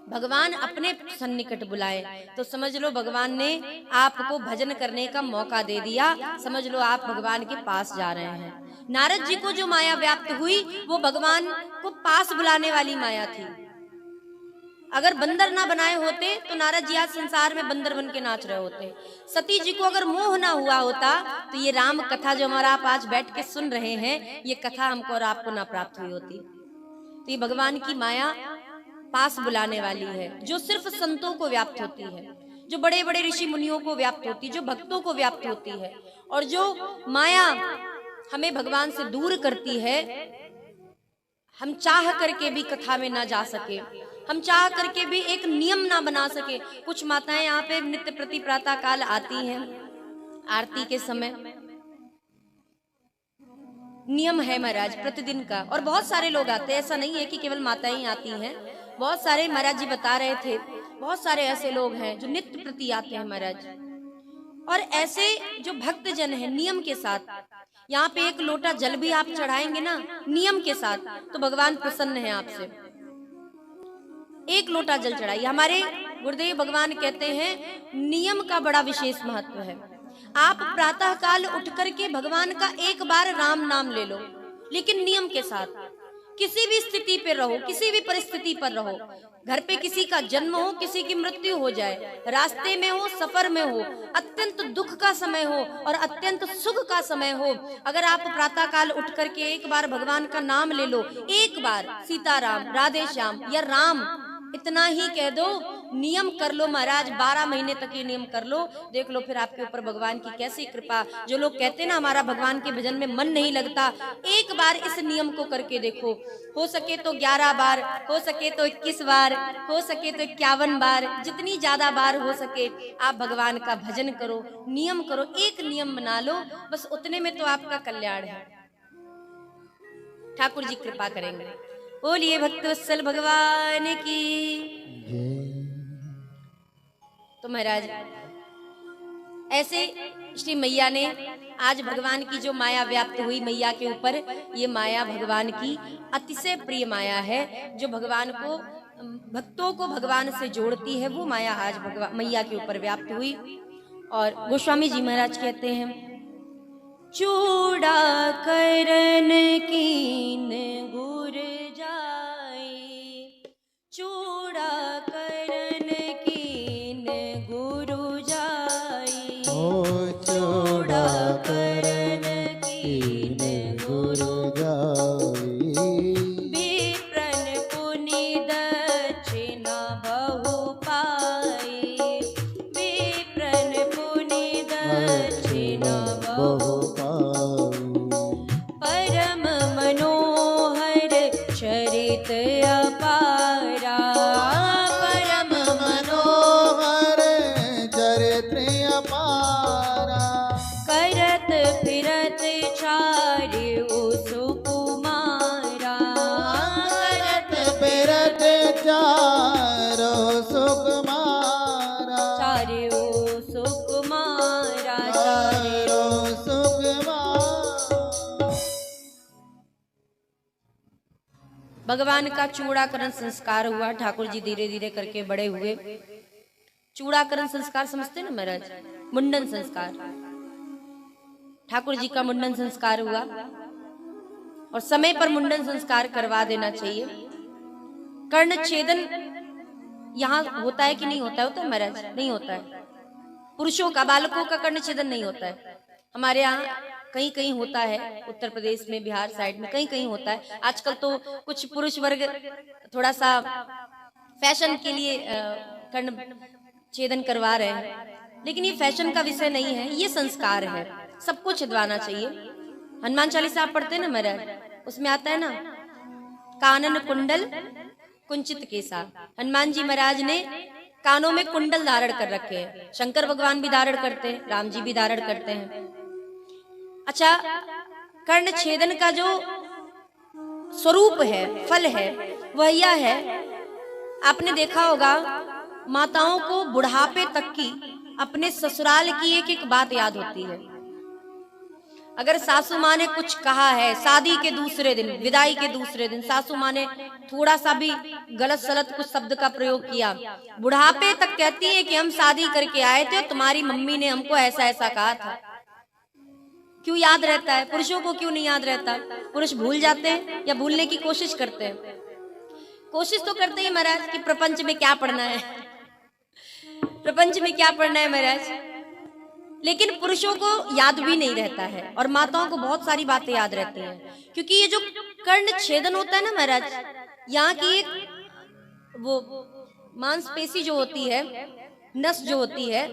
भगवान अपने सन्निकट बुलाए तो समझ लो भगवान ने आपको भजन करने का मौका दे दिया। समझ लो आप भगवान के पास जा रहे हैं। नारद जी को जो माया व्याप्त हुई वो भगवान को पास बुलाने वाली माया थी। अगर बंदर ना बनाए होते तो नारद जी आज संसार में बंदर बन के नाच रहे होते। सती जी को अगर मोह ना हुआ होता तो ये राम कथा जो हमारा आप आज बैठ के सुन रहे हैं, ये कथा हमको और आपको ना प्राप्त हुई होती। तो ये भगवान की माया पास बुलाने वाली है, जो सिर्फ संतों को व्याप्त होती है, जो बड़े बड़े ऋषि मुनियों को व्याप्त होती है, जो भक्तों को व्याप्त होती है। और जो माया हमें भगवान से दूर करती है, हम चाह करके भी कथा में ना जा सके, हम चाह करके भी एक नियम ना बना सके। कुछ माताएं यहाँ पे नित्य प्रति प्रातः काल आती हैं, आरती के समय नियम है महाराज प्रतिदिन का। और बहुत सारे लोग आते हैं, ऐसा नहीं है कि केवल माताएं ही आती हैं, बहुत सारे महाराज जी बता रहे थे, बहुत सारे ऐसे लोग हैं जो नित्य प्रति आते हैं महाराज। और ऐसे जो भक्त जन है नियम के साथ, यहाँ पे एक लोटा जल भी आप चढ़ाएंगे ना नियम के साथ, तो भगवान प्रसन्न है आपसे। एक लोटा जल चढ़ाइए। हमारे गुरुदेव भगवान कहते हैं नियम का बड़ा विशेष महत्व है। आप प्रातः काल उठ करके भगवान का एक बार राम नाम ले लो, लेकिन नियम के साथ। किसी भी स्थिति पर रहो, किसी भी परिस्थिति पर रहो, घर पे किसी का जन्म हो, किसी की मृत्यु हो जाए, रास्ते में हो, सफर में हो, अत्यंत दुख का समय हो और अत्यंत सुख का समय हो, अगर आप प्रातः काल उठ करके एक बार भगवान का नाम ले लो, एक बार सीताराम, राधे श्याम या राम इतना ही कह दो, नियम कर लो महाराज, 12 महीने तक ये नियम कर लो, देख लो फिर आपके ऊपर भगवान की कैसी कृपा। जो लोग कहते ना हमारा भगवान के भजन में मन नहीं लगता, एक बार इस नियम को करके देखो। हो सके तो 11 बार, हो सके तो 21 बार, हो सके तो 51 बार, जितनी ज्यादा बार हो सके आप भगवान का भजन करो, नियम करो, एक नियम बना लो, बस उतने में तो आपका कल्याण है। ठाकुर जी कृपा करेंगे। बोलिए भक्तवत्सल भगवान की। तो महाराज ऐसे श्री मैया ने आज भगवान की जो माया व्याप्त हुई मैया के ऊपर, ये माया भगवान की अतिशय प्रिय माया है, जो भगवान को भक्तों को भगवान से जोड़ती है, वो माया आज भगवान मैया के ऊपर व्याप्त हुई। और गोस्वामी जी महाराज कहते हैं चूड़ा करन कीन गुर जाए, चूड़ा करन कीन गुरु जाए, चूड़ा करन कीन गुरु जाए, विप्रन पुनि दक्षिणा बहु पाए, विप्रन पुनि दक्षिणा बहु पाए। चारो सुकुमारा, चारो सुकुमारा, चारो सुकुमारा। भगवान का चूड़ाकरण संस्कार हुआ। ठाकुर जी धीरे धीरे करके बड़े हुए। चूड़ाकरण संस्कार समझते ना महाराज, मुंडन संस्कार। ठाकुर जी का मुंडन संस्कार हुआ और समय पर मुंडन संस्कार करवा देना चाहिए। कर्ण छेदन यहाँ होता है कि नहीं होता है? होता है महाराज? नहीं होता है। पुरुषों का, बालकों का कर्ण छेदन नहीं होता है। हमारे यहाँ कहीं कहीं होता है, उत्तर प्रदेश में, बिहार साइड में कहीं कहीं होता है। आजकल तो कुछ पुरुष वर्ग थोड़ा सा फैशन के लिए कर्ण छेदन करवा रहे हैं, लेकिन ये फैशन का विषय नहीं है, ये संस्कार है। सबको छिदवाना चाहिए। हनुमान चालीसा आप पढ़ते हैं ना महाराज, उसमें आता है ना, कानन कुंडल कुंचित केसा। हनुमान जी महाराज ने कानों में कुंडल धारण कर रखे हैं। शंकर भगवान भी धारण करते हैं, राम जी भी धारण करते हैं। अच्छा, कर्ण छेदन का जो स्वरूप है, फल है, वह यह है, आपने देखा होगा माताओं को बुढ़ापे तक की अपने ससुराल की एक एक बात याद होती है। अगर सासू माँ ने कुछ कहा है, शादी के दूसरे दिन, विदाई के दूसरे दिन सासू माँ ने थोड़ा सा भी गलत सलत कुछ शब्द का प्रयोग किया, बुढ़ापे तक कहती है कि हम शादी करके आए थे, तुम्हारी मम्मी ने हमको ऐसा ऐसा कहा था। क्यों याद रहता है? पुरुषों को क्यों नहीं याद रहता? पुरुष भूल जाते हैं या भूलने की कोशिश करते हैं? कोशिश तो करते ही महाराज कि प्रपंच में क्या पढ़ना है, प्रपंच में क्या पढ़ना है महाराज, लेकिन पुरुषों को याद भी नहीं रहता है और माताओं को बहुत सारी बातें याद रहती हैं। क्योंकि ये जो कर्ण छेदन होता है ना महाराज, यहाँ की एक वो मांसपेशी जो होती है, नस जो होती है,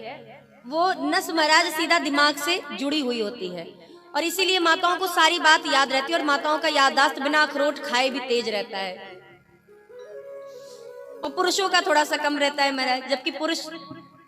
वो नस महाराज सीधा दिमाग से जुड़ी हुई होती है और इसीलिए माताओं को सारी बात याद रहती है और माताओं का याददाश्त बिना अखरोट खाए भी तेज रहता है और पुरुषों का थोड़ा सा कम रहता है महाराज। जबकि पुरुष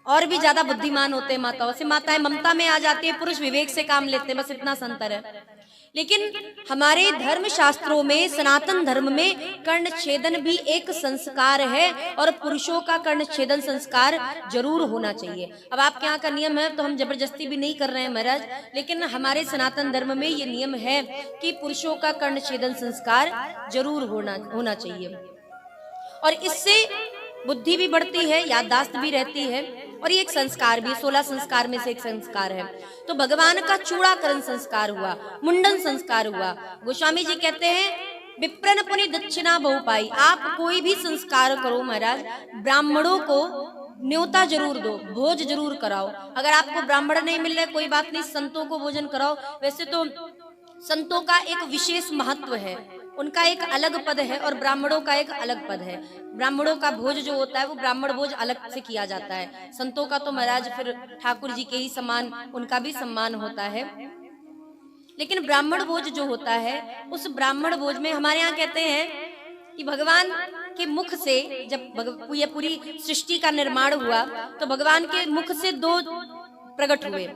और भी ज्यादा बुद्धिमान होते हैं माताओं से, माताएं ममता में आ जाती है, पुरुष विवेक से काम लेते हैं, बस इतना अंतर है। लेकिन हमारे धर्म शास्त्रों में, सनातन धर्म में कर्ण छेदन भी एक संस्कार है और पुरुषों का कर्ण छेदन संस्कार जरूर होना चाहिए। अब आपके यहाँ का नियम है तो हम जबरदस्ती भी नहीं कर रहे हैं महाराज, लेकिन हमारे सनातन धर्म में ये नियम है कि पुरुषों का कर्ण छेदन संस्कार जरूर होना चाहिए और इससे बुद्धि भी बढ़ती है, याददाश्त भी रहती है और ये एक संस्कार भी, 16 संस्कार में से एक संस्कार है। तो भगवान का चूड़ाकरण संस्कार हुआ, मुंडन संस्कार हुआ। गोस्वामी जी कहते हैं विप्रन पुनि दक्षिणा बहुपाई। आप कोई भी संस्कार करो महाराज, ब्राह्मणों को न्योता जरूर दो, भोज जरूर कराओ। अगर आपको ब्राह्मण नहीं मिल रहे कोई बात नहीं, संतों को भोजन कराओ। वैसे तो संतों का एक विशेष महत्व है, उनका एक अलग पद है और ब्राह्मणों का एक अलग पद है। ब्राह्मणों का भोज जो होता है वो ब्राह्मण भोज अलग से किया जाता है। संतों का तो महाराज फिर ठाकुर जी के ही समान उनका भी सम्मान होता है। लेकिन ब्राह्मण भोज जो होता है, उस ब्राह्मण भोज में हमारे यहाँ कहते हैं कि भगवान के मुख से, जब ये पूरी सृष्टि का निर्माण हुआ तो भगवान के मुख से 2 प्रकट हुए,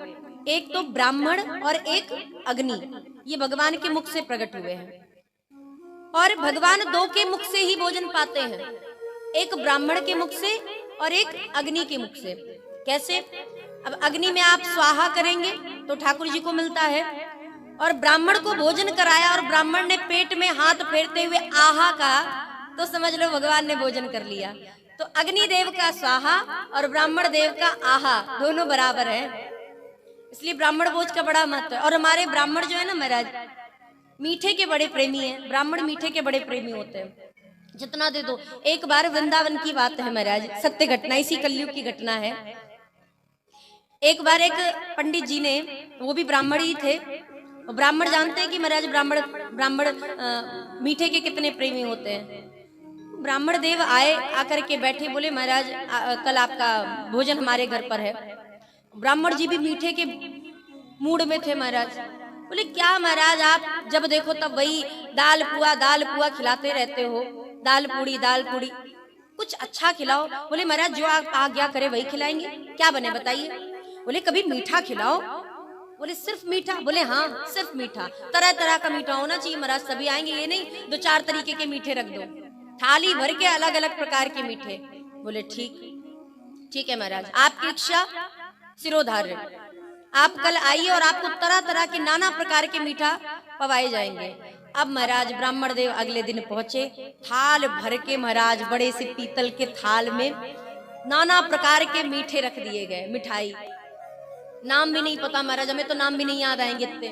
एक तो ब्राह्मण और एक अग्नि। ये भगवान के मुख से प्रकट हुए हैं और भगवान 2 के मुख से ही भोजन पाते हैं, एक ब्राह्मण के मुख से और एक अग्नि के मुख से। कैसे? अब अग्नि में आप स्वाहा करेंगे तो ठाकुर जी को मिलता है और ब्राह्मण को भोजन कराया और ब्राह्मण ने पेट में हाथ फेरते हुए आहा कहा तो समझ लो भगवान ने भोजन कर लिया। तो अग्नि देव का स्वाहा और ब्राह्मण देव का आहा दोनों बराबर है, इसलिए ब्राह्मण भोज का बड़ा महत्व है। और हमारे ब्राह्मण जो है ना महाराज, मीठे के बड़े प्रेमी हैं। ब्राह्मण मीठे के बड़े प्रेमी होते हैं, जितना दे दो। एक बार वृंदावन की बात है महाराज, सत्य घटना, इसी कलयुग की घटना है। एक बार एक पंडित जी ने, वो भी ब्राह्मण ही थे, ब्राह्मण जानते हैं कि महाराज ब्राह्मण मीठे के कितने प्रेमी होते हैं। ब्राह्मण देव आए, आकर के बैठे, बोले महाराज कल आपका भोजन हमारे घर पर है। ब्राह्मण जी भी मीठे के मूड में थे महाराज। बोले क्या महाराज, आप जब देखो तब वही दाल पुआ खिलाते रहते हो, दाल पूड़ी, कुछ अच्छा खिलाओ। बोले महाराज जो आप आज्ञा करे वही खिलाएंगे, क्या बने बताइए। बोले कभी मीठा खिलाओ। बोले सिर्फ मीठा? बोले हाँ सिर्फ मीठा, तरह तरह का मीठा होना चाहिए महाराज, सभी आएंगे, ये नहीं 2-4 तरीके के मीठे रख दो। थाली भर के अलग अलग प्रकार के मीठे। बोले ठीक है महाराज, आपकी इच्छा सिरोधार्य, आप कल आइए और आपको तरह तरह के नाना प्रकार के मीठा पवाए जाएंगे। अब महाराज ब्राह्मण देव अगले दिन पहुंचे, थाल भर के महाराज बड़े से पीतल के थाल में नाना प्रकार के मीठे रख दिए गए। मिठाई नाम भी नहीं पता महाराज, हमें तो नाम भी नहीं याद आएंगे इतने,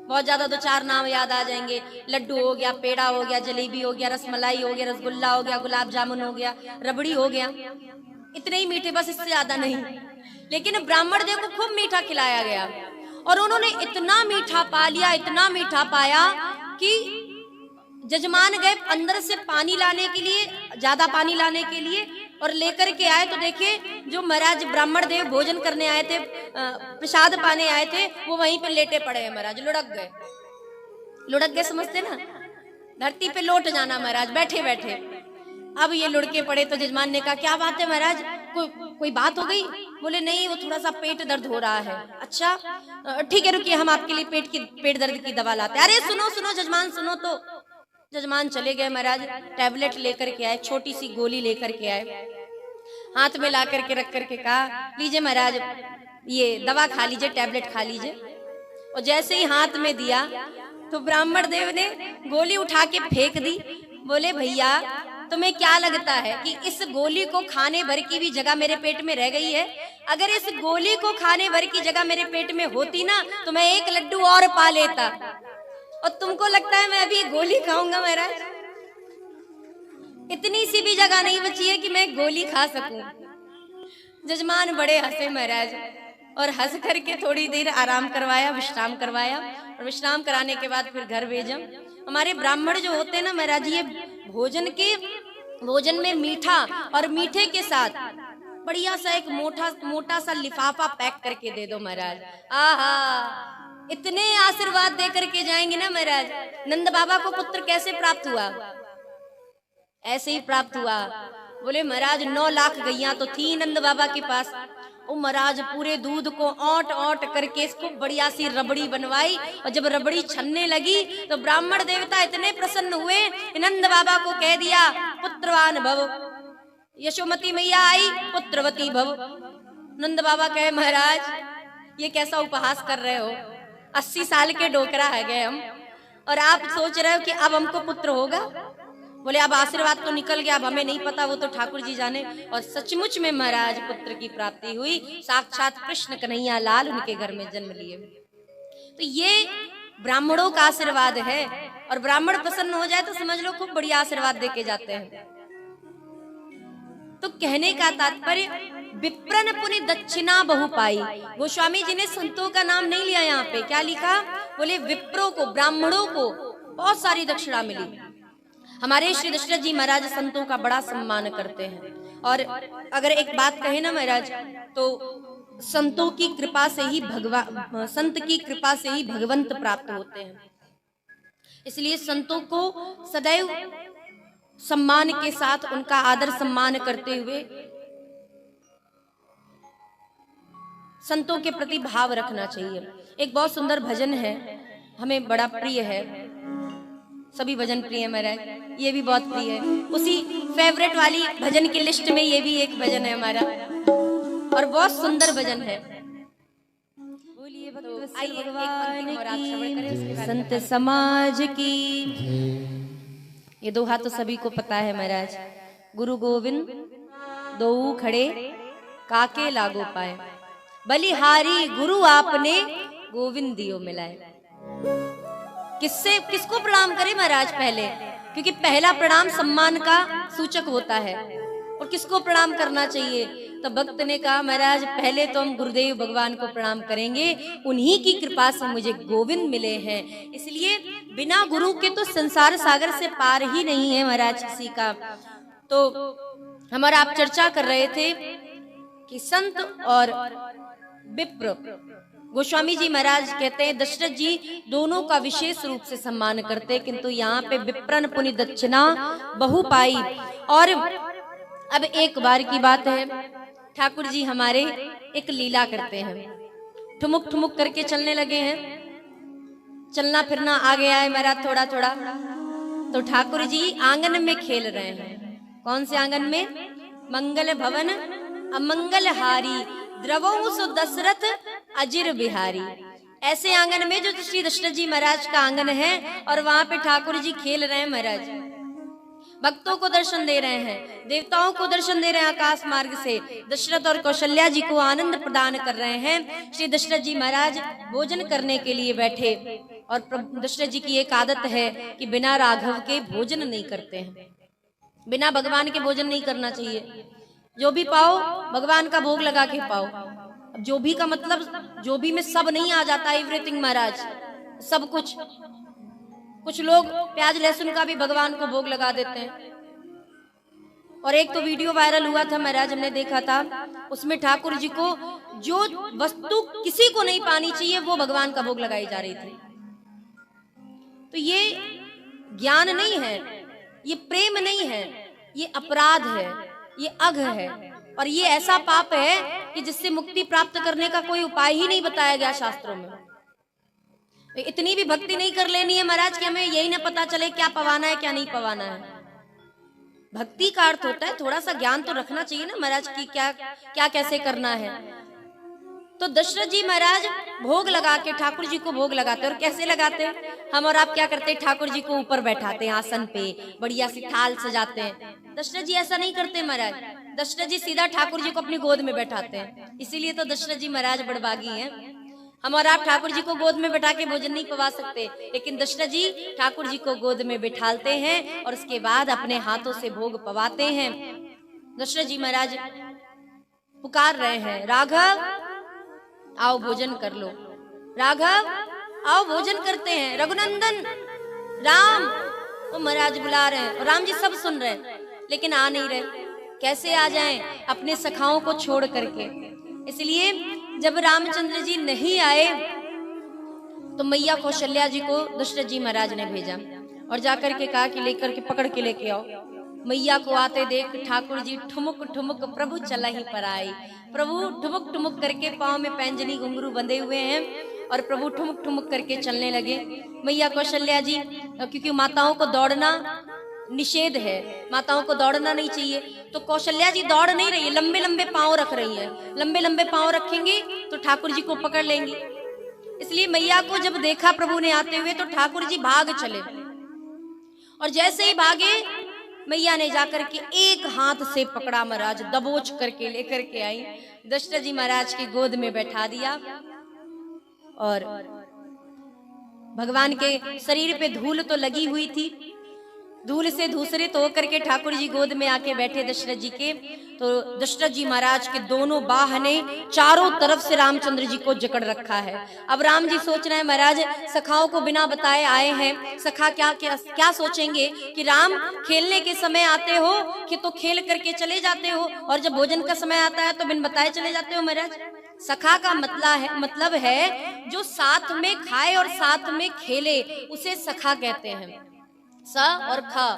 बहुत ज्यादा 2-4 नाम याद आ जाएंगे। लड्डू हो गया, पेड़ा हो गया, जलेबी हो गया, रसमलाई हो गया, रसगुल्ला हो गया, गुलाब जामुन हो गया, रबड़ी हो गया, इतने ही मीठे, बस इससे ज्यादा नहीं। लेकिन ब्राह्मण देव को खूब मीठा खिलाया गया और उन्होंने इतना मीठा पा लिया, इतना मीठा पाया कि जजमान गए अंदर से पानी लाने के लिए, ज्यादा पानी लाने के लिए, और लेकर के आए तो देखे जो महाराज ब्राह्मण देव भोजन करने आए थे, प्रसाद पाने आए थे, वो वहीं पे लेटे पड़े हैं महाराज, लुढ़क गए समझते ना, धरती पे लौट जाना महाराज बैठे बैठे। अब ये लुढ़के पड़े तो जजमान ने कहा क्या बात है महाराज, कोई बात हो गई? बोले नहीं, वो थोड़ा सा पेट दर्द हो रहा है। अच्छा ठीक है, रुकिए हम आपके लिए पेट दर्द की दवा लाते हैं। अरे सुनो सुनो जजमान सुनो। तो जजमान चले गए महाराज, टैबलेट लेकर के आए, छोटी सी गोली लेकर के आए, हाथ में ला करके रख करके कहा लीजिए महाराज ये दवा खा लीजिए, टैबलेट खा लीजिए। और जैसे ही हाथ में दिया तो ब्राह्मण देव ने गोली उठा के फेंक दी। बोले भैया तुम्हें क्या लगता है कि इस गोली को खाने भर की भी जगह मेरे पेट में रह गई है? अगर इस गोली को खाने भर की जगह मेरे पेट में होती ना तो मैं 1 लड्डू और पा लेता, और तुमको लगता है मैं अभी गोली खाऊंगा महाराज? इतनी सी भी जगह नहीं बची है कि मैं गोली खा सकूं। जजमान बड़े हंसे महाराज, और हंस करके थोड़ी देर आराम करवाया, विश्राम करवाया, और विश्राम कराने के बाद फिर घर भेजा। हमारे ब्राह्मण जो होते हैं ना महाराज, ये भोजन में मीठा और मीठे के साथ बढ़िया सा एक मोटा सा लिफाफा पैक करके दे दो महाराज। आहा, इतने आशीर्वाद दे करके जाएंगे ना महाराज। नंद बाबा को पुत्र कैसे प्राप्त हुआ? ऐसे ही प्राप्त हुआ। बोले महाराज 9 लाख गैया तो थी नंद बाबा के पास। ओ महाराज पूरे दूध को औट करके इसको बढ़िया सी रबड़ी बनवाई, और जब रबड़ी छनने लगी तो ब्राह्मण देवता इतने प्रसन्न हुए, नंद बाबा को कह दिया पुत्रवान भव। यशोमती मैया आई, पुत्रवती भव। नंद बाबा कहे महाराज ये कैसा उपहास कर रहे हो, 80 साल के डोकरा है गए हम, और आप सोच रहे हो कि अब हमको पुत्र होगा? बोले अब आशीर्वाद तो निकल गया, अब हमें नहीं पता, वो तो ठाकुर जी जाने। और सचमुच में महाराज पुत्र की प्राप्ति हुई, साक्षात कृष्ण कन्हैया लाल उनके घर में जन्म लिए। तो ये ब्राह्मणों का आशीर्वाद है, और ब्राह्मण प्रसन्न हो जाए तो समझ लो खूब बढ़िया आशीर्वाद देके जाते हैं। तो कहने का तात्पर्य विप्रन पुनि दक्षिणा बहु पाई। गोस्वामी जी ने संतों का नाम नहीं लिया यहाँ पे, क्या लिखा? बोले विप्रों को, ब्राह्मणों को बहुत सारी दक्षिणा मिली। हमारे श्री दशरथ जी महाराज संतों का बड़ा सम्मान करते हैं, और अगर एक बात कहे ना महाराज, तो संतों की कृपा से ही संत की कृपा से ही भगवंत प्राप्त होते हैं। इसलिए संतों को सदैव सम्मान के साथ उनका आदर सम्मान करते हुए संतों के प्रति भाव रखना चाहिए। एक बहुत सुंदर भजन है, हमें बड़ा प्रिय है, सभी भजन प्रिय है महाराज, ये भी बहुत प्रिय है। उसी फेवरेट वाली भजन की लिस्ट में ये भी एक भजन है हमारा, और बहुत सुंदर भजन है। बोलिए भगवान की, संत समाज की। ये दोहा तो सभी को पता है महाराज। गुरु गोविंद दो खड़े काके लागो पाए, बलिहारी गुरु आपने गोविंद दियो मिलाए। किसको प्रणाम करें महाराज पहले? क्योंकि पहला प्रणाम सम्मान का सूचक होता है। और किसको प्रणाम करना चाहिए? तो भक्त ने कहा महाराज पहले तो हम गुरुदेव भगवान को प्रणाम करेंगे, उन्हीं की कृपा से मुझे गोविंद मिले हैं। इसलिए बिना गुरु के तो संसार सागर से पार ही नहीं है महाराज किसी का। तो हमारा आप चर्चा कर रहे थे कि संत और विप्र, गोस्वामी जी महाराज कहते हैं दशरथ जी दोनों का विशेष रूप से सम्मान करते, किंतु यहाँ पे विप्रन पुनि दक्षिणा बहु पाई। और अब एक बार की बात है, ठाकुर जी हमारे एक लीला करते हैं, ठुमुक ठुमुक करके चलने लगे हैं, चलना फिरना आ गया है महाराज थोड़ा थोड़ा। तो ठाकुर जी आंगन में खेल रहे हैं। कौन से आंगन में? मंगल भवन अमंगल हारी, द्रवों सो दशरथ अजिर बिहारी। ऐसे आंगन में जो श्री दशरथ जी महाराज का आंगन है, और वहां पे ठाकुर जी खेल रहे हैं महाराज, भक्तों को दर्शन दे रहे हैं, देवताओं को दर्शन दे रहे हैं आकाश मार्ग से, दशरथ और कौशल्या जी को आनंद प्रदान कर रहे हैं। श्री दशरथ जी महाराज भोजन करने के लिए बैठे, और दशरथ जी की एक आदत है कि बिना राघव के भोजन नहीं करते हैं, बिना भगवान के भोजन नहीं करना चाहिए। जो भी पाओ भगवान का भोग लगा के पाओ। अब जो भी का मतलब जो भी में सब नहीं आ जाता, एवरीथिंग महाराज, सब कुछ। कुछ लोग प्याज लहसुन का भी भगवान को भोग लगा देते हैं। और एक तो वीडियो वायरल हुआ था महाराज, हमने देखा था, उसमें ठाकुर जी को जो वस्तु किसी को नहीं पानी चाहिए वो भगवान का भोग लगाई जा रही थी। तो ये ज्ञान नहीं है, ये प्रेम नहीं है, ये अपराध है, ये अघ है, और ये ऐसा पाप है कि जिससे मुक्ति प्राप्त करने का कोई उपाय ही नहीं बताया गया शास्त्रों में। इतनी भी भक्ति नहीं कर लेनी है महाराज कि हमें यही ना पता चले क्या पवाना है क्या नहीं पवाना है। भक्ति का अर्थ होता है थोड़ा सा ज्ञान तो रखना चाहिए ना महाराज की क्या क्या कैसे करना है। तो दशरथ जी महाराज भोग लगा के ठाकुर जी को भोग लगाते, और कैसे लगाते हैं? हम और आप क्या करते हैं? ठाकुर जी को ऊपर बैठाते हैं आसन पे, बढ़िया सी थाल सजाते हैं। दशरथ जी ऐसा नहीं करते महाराज, दशरथ जी सीधा ठाकुर जी को अपनी गोद में बैठाते हैं। इसीलिए तो दशरथ जी महाराज बड़भागी हैं। हम और आप ठाकुर जी को गोद में बैठा के भोजन नहीं पवा सकते, लेकिन दशरथ जी ठाकुर जी को गोद में बिठालते हैं और उसके बाद अपने हाथों से भोग पवाते हैं। दशरथ जी महाराज पुकार रहे हैं, राघव आओ भोजन कर लो, राघव आओ भोजन करते हैं, रघुनंदन राम। वो महाराज बुला रहे हैं और राम जी सब सुन रहे हैं, लेकिन आ नहीं रहे। कैसे आ जाएं अपने सखाओं को छोड़ करके? इसलिए जब रामचंद्र जी नहीं आए तो मैया कौशल्या जी को दशरथ जी महाराज ने भेजा और जाकर के कहा कि लेकर के पकड़ के लेके आओ। मैया को आते देख ठाकुर जी ठुमुक ठुमुक प्रभु चला ही पर आई। प्रभु ठुमुक ठुमुक करके पाँव में पैंजनी घुंघरू बंधे हुए हैं और प्रभु ठुमुक ठुमुक करके चलने लगे। मैया कौशल्या जी, क्योंकि माताओं को दौड़ना निषेध है, माताओं को दौड़ना नहीं चाहिए, तो कौशल्या जी दौड़ नहीं रही है, लंबे लंबे पांव रख रही है। लंबे लंबे पांव रखेंगे तो ठाकुर जी को पकड़ लेंगी। इसलिए मैया को जब देखा प्रभु ने आते हुए तो ठाकुर जी भाग चले, और जैसे ही भागे मैया ने जाकर के एक हाथ से पकड़ा महाराज, दबोच करके लेकर के आई, दशरथ जी महाराज की गोद में बैठा दिया। और भगवान के शरीर पे धूल तो लगी हुई थी, धूल से धूसरित होकर के ठाकुर जी गोद में आके बैठे दशरथ जी के। तो दशरथ जी महाराज के दोनों बाह ने चारों तरफ से रामचंद्र जी को जकड़ रखा है। अब राम जी सोच रहे हैं महाराज सखाओं को बिना बताए आए हैं, सखा क्या सोचेंगे कि राम खेलने के समय आते हो कि तो खेल करके चले जाते हो, और जब भोजन का समय आता है तो बिन बताए चले जाते हो। महाराज सखा का मतलब है जो साथ में खाए और साथ में खेले, उसे सखा कहते हैं। स और खा,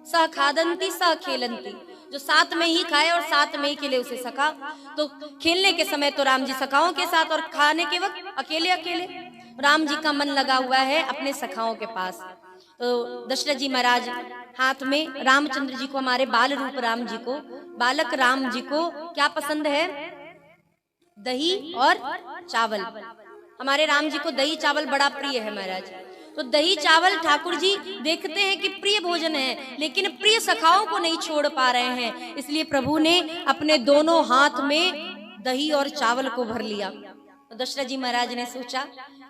स खादंती स खेलंती, जो साथ में ही खाए और साथ में ही खेले उसे सखा। तो खेलने के समय तो राम जी सखाओं के साथ, और खाने के वक्त अकेले अकेले। राम जी का मन लगा हुआ है अपने सखाओं के पास। तो दशरथ जी महाराज हाथ में रामचंद्र जी को, हमारे बाल रूप राम जी को, बालक राम जी को क्या पसंद है? दही और चावल। हमारे राम जी को दही चावल बड़ा प्रिय है महाराज। तो दही चावल ठाकुर जी देखते हैं कि प्रिय भोजन है, लेकिन प्रिय सखाओं को नहीं छोड़ पा रहे हैं। इसलिए प्रभु ने अपने दोनों हाथ में दही और चावल को भर लिया। तो दशरथ जी महाराज ने सोचा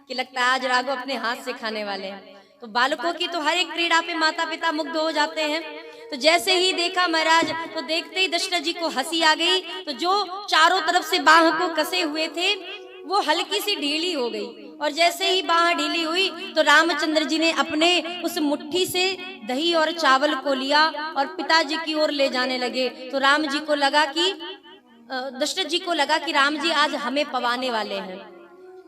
कि लगता है आज राघव अपने हाथ से खाने वाले हैं। तो बालकों की तो हर एक क्रीड़ा पे माता पिता मुग्ध हो जाते हैं। तो जैसे ही देखा महाराज, तो देखते ही दशरथ जी को हंसी आ गई। तो जो चारों तरफ से बाह को कसे हुए थे वो हल्की सी ढीली हो गई, और जैसे ही बाह ढीली हुई तो रामचंद्र जी ने अपने उस मुट्ठी से दही और चावल को लिया और पिताजी की ओर ले जाने लगे। तो राम जी को लगा कि दशरथ जी को लगा कि राम जी आज हमें पवाने वाले हैं,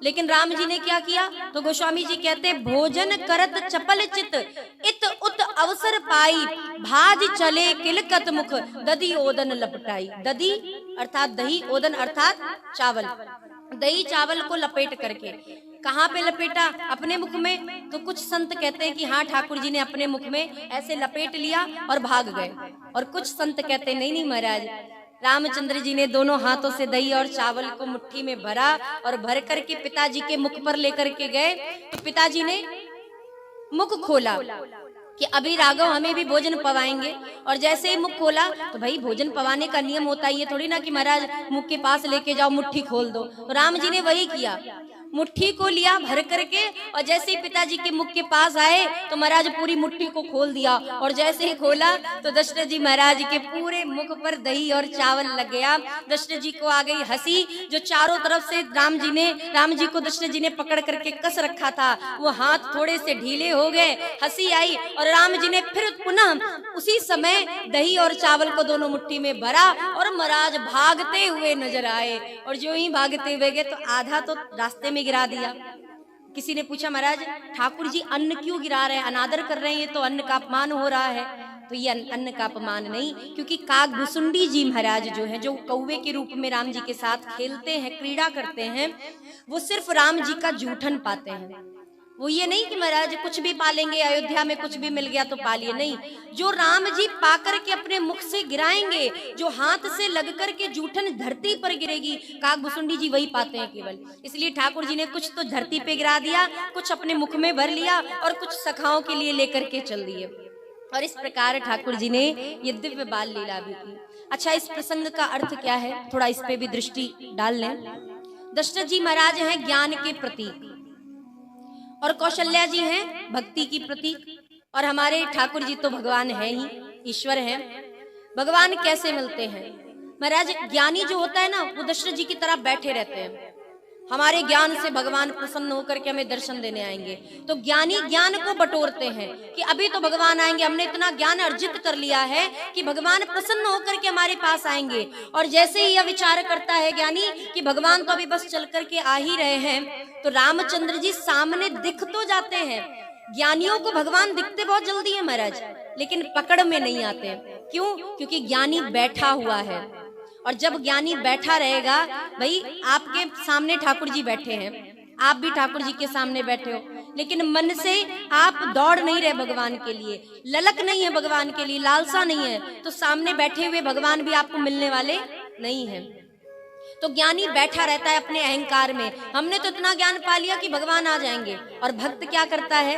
लेकिन राम जी ने क्या किया? तो गोस्वामी जी कहते भोजन करत चपल चित इत उत अवसर पाई, भाज चले किलकत मुख दधी ओदन लपटाई। दधी अर्थात दही, ओदन अर्थात चावल। दही चावल को लपेट करके कहाँ पे लपेटा? अपने मुख में। तो कुछ संत कहते हैं कि हाँ, ठाकुर जी ने अपने मुख में ऐसे लपेट लिया और भाग गए। और कुछ संत कहते हैं नहीं नहीं महाराज, रामचंद्र जी ने दोनों हाथों से दही और चावल को मुट्ठी में भरा और भर करके पिताजी के मुख पर लेकर के गए। तो पिताजी ने मुख खोला कि अभी राघव हमें भी भोजन पवाएंगे। और जैसे ही मुख खोला तो भाई भोजन पवाने का नियम होता है, ये थोड़ी ना कि महाराज मुख के पास लेके जाओ, मुट्ठी खोल दो। तो राम जी ने वही किया, मुट्ठी को लिया भर करके, और जैसे ही पिताजी के मुख के पास आए तो महाराज पूरी मुट्ठी को खोल दिया। और जैसे ही खोला तो दशरथ जी महाराज के पूरे मुख पर दही और चावल लग गया। दशरथ जी को आ गई हंसी। जो चारों तरफ से राम जी को दशरथ जी ने पकड़ करके कस रखा था, वो हाथ थोड़े से ढीले हो गए, हंसी आई। और राम जी ने फिर पुनः उसी समय दही और चावल को दोनों मुट्ठी में भरा और महाराज भागते हुए नजर आए। और जो ही भागते हुए गए तो आधा तो रास्ते में गिरा दिया। किसी ने पूछा महाराज ठाकुर जी अन्न क्यों गिरा रहे हैं, अनादर कर रहे हैं, ये तो अन्न का अपमान हो रहा है। तो ये अन्न का अपमान नहीं, क्योंकि काकभुसुंडी जी महाराज जो है, जो कौवे के रूप में राम जी के साथ खेलते हैं, क्रीड़ा करते हैं, वो सिर्फ राम जी का जूठन पाते हैं। वो ये नहीं कि महाराज कुछ भी पालेंगे, अयोध्या में कुछ भी मिल गया तो पालिए, नहीं। जो राम जी पाकर के अपने मुख से गिराएंगे, जो हाथ से लग कर के जूठन धरती पर गिरेगी, काकभुसुंडी जी वही पाते हैं केवल। इसलिए ठाकुर जी ने कुछ तो धरती पे गिरा दिया, कुछ अपने मुख में भर लिया और कुछ सखाओं के लिए लेकर के चल दिए। और इस प्रकार ठाकुर जी ने ये दिव्य बाल लीला भी की। अच्छा, इस प्रसंग का अर्थ क्या है, थोड़ा इस पे भी दृष्टि डाल लें। दशरथ जी महाराज हैं ज्ञान के प्रतीक, और कौशल्या जी हैं भक्ति की प्रतीक, और हमारे ठाकुर जी तो भगवान है ही, ईश्वर हैं। भगवान कैसे मिलते हैं महाराज? ज्ञानी जो होता है ना, वो दशरथ जी की तरह बैठे रहते हैं। हमारे ज्ञान से भगवान प्रसन्न होकर के हमें दर्शन देने आएंगे। तो ज्ञानी ज्ञान को बटोरते हैं कि अभी तो भगवान आएंगे, हमने इतना ज्ञान अर्जित कर लिया है कि भगवान प्रसन्न होकर के हमारे पास आएंगे। और जैसे ही यह विचार करता है ज्ञानी कि भगवान तो अभी बस चल करके आ ही रहे हैं, तो रामचंद्र जी सामने दिख तो जाते हैं। ज्ञानियों को भगवान दिखते बहुत जल्दी है महाराज, लेकिन पकड़ में नहीं आते। क्यों? क्योंकि ज्ञानी बैठा हुआ है। और जब ज्ञानी बैठा रहेगा, भाई आपके सामने ठाकुर जी बैठे हैं, आप भी ठाकुर जी के सामने बैठे हो, लेकिन मन से आप दौड़ नहीं रहे भगवान के लिए, ललक नहीं है भगवान के लिए, लालसा नहीं है, तो सामने बैठे हुए भगवान भी आपको मिलने वाले नहीं है। तो ज्ञानी बैठा रहता है अपने अहंकार में, हमने तो इतना ज्ञान पा लिया कि भगवान आ जाएंगे। और भक्त क्या करता है?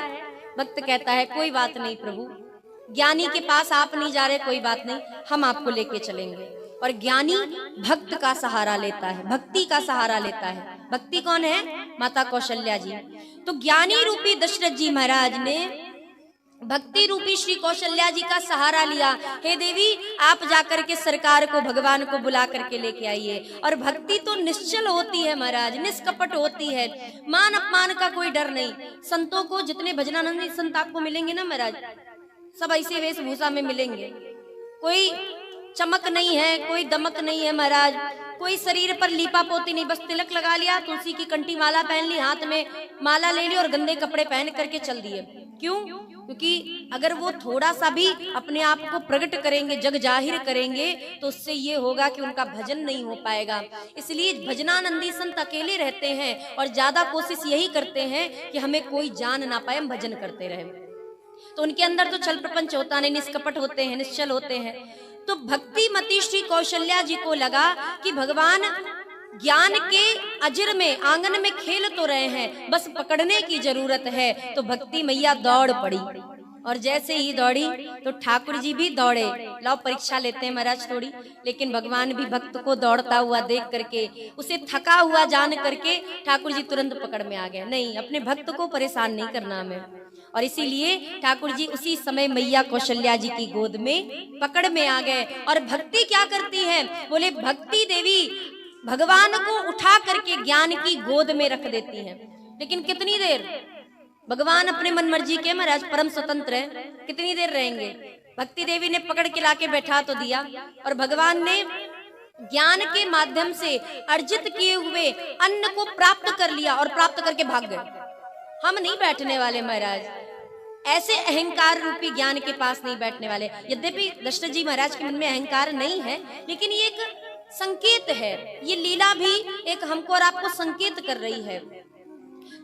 भक्त कहता है कोई बात नहीं प्रभु, ज्ञानी के पास आप नहीं जा रहे, कोई बात नहीं, हम आपको लेके चलेंगे। और ज्ञानी भक्त का सहारा लेता है, भक्ति का सहारा लेता है। भक्ति कौन है? माता कौशल्या जी। तो ज्ञानी रूपी दशरथ जी महाराज ने भक्ति रूपी श्री कौशल्या जी का सहारा लिया। हे देवी, आप जाकर के सरकार को, भगवान को बुला करके लेके आइए। और भक्ति तो निश्चल होती है महाराज, निष्कपट होती है, मान अपमान का कोई डर नहीं। संतों को, जितने भजनानंदी संत आपको मिलेंगे ना महाराज, सब ऐसे वेशभूषा में मिलेंगे, कोई चमक नहीं है, कोई दमक नहीं है महाराज, कोई शरीर पर लीपा पोती नहीं, बस तिलक लगा लिया, तुलसी की कंठी माला पहन ली, हाथ में माला ले ली और गंदे कपड़े पहन करके चल दिए। क्यों? क्योंकि अगर वो थोड़ा सा भी अपने आप को प्रकट करेंगे, जग जाहिर करेंगे, तो उससे ये होगा कि उनका भजन नहीं हो पाएगा। इसलिए भजनानंदी संत अकेले रहते हैं और ज्यादा कोशिश यही करते हैं कि हमें कोई जान ना पाए, हम भजन करते रहे। तो उनके अंदर तो छल प्रपंच होता नहीं, निष्कपट होते हैं, निश्चल होते हैं। तो भक्ति मती श्री कौशल्या जी को लगा कि भगवान ज्ञान के अजर में, आंगन में खेल तो रहे हैं, बस पकड़ने की जरूरत है। तो भक्ति मैया दौड़ पड़ी, और जैसे ही दौड़ी तो ठाकुर जी भी दौड़े। लाओ परीक्षा लेते हैं महाराज थोड़ी। लेकिन भगवान भी भक्त को दौड़ता हुआ देख करके, उसे थका हुआ जान करके ठाकुर जी तुरंत पकड़ में आ गए। नहीं, अपने भक्त को परेशान नहीं करना हमें। और इसीलिए ठाकुर जी उसी समय मैया कौशल्या जी की गोद में पकड़ में आ गए। और भक्ति क्या करती है? बोले भक्ति देवी भगवान को उठा करके ज्ञान की गोद में रख देती है। लेकिन कितनी देर? भगवान अपने मन मर्जी के महाराज परम स्वतंत्र है, कितनी देर रहेंगे? भक्ति देवी ने पकड़ के लाके बैठा तो दिया, और भगवान ने ज्ञान के माध्यम से अर्जित किए हुए अन्न को प्राप्त कर लिया और प्राप्त करके भाग गए। हम नहीं बैठने वाले महाराज, ऐसे अहंकार रूपी ज्ञान के पास नहीं बैठने वाले। यद्यपि दशरथ जी महाराज के मन में अहंकार नहीं है, लेकिन ये एक संकेत है, ये लीला भी एक हमको और आपको संकेत कर रही है।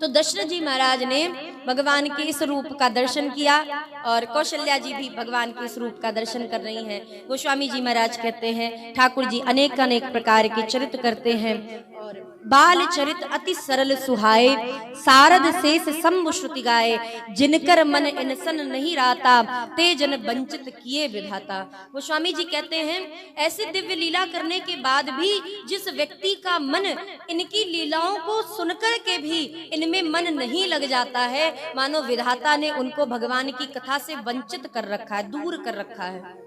तो दशरथ जी महाराज ने भगवान के इस रूप का दर्शन किया और कौशल्या जी भी भगवान के इस रूप का दर्शन कर रही हैं। गोस्वामी जी महाराज कहते हैं ठाकुर जी अनेक अनेक प्रकार के चरित्र करते हैं और बाल चरित अति सरल सुहाए, सारद शेष शंभु श्रुति गाए, जिनकर मन इनसन नहीं राता, ते जन वंचित किए विधाता। गोस्वामी जी कहते हैं ऐसी दिव्य लीला करने के बाद भी जिस व्यक्ति का मन इनकी लीलाओं को सुनकर के भी इनमें मन नहीं लग जाता है, मानो विधाता ने उनको भगवान की कथा से वंचित कर रखा है, दूर कर रखा है।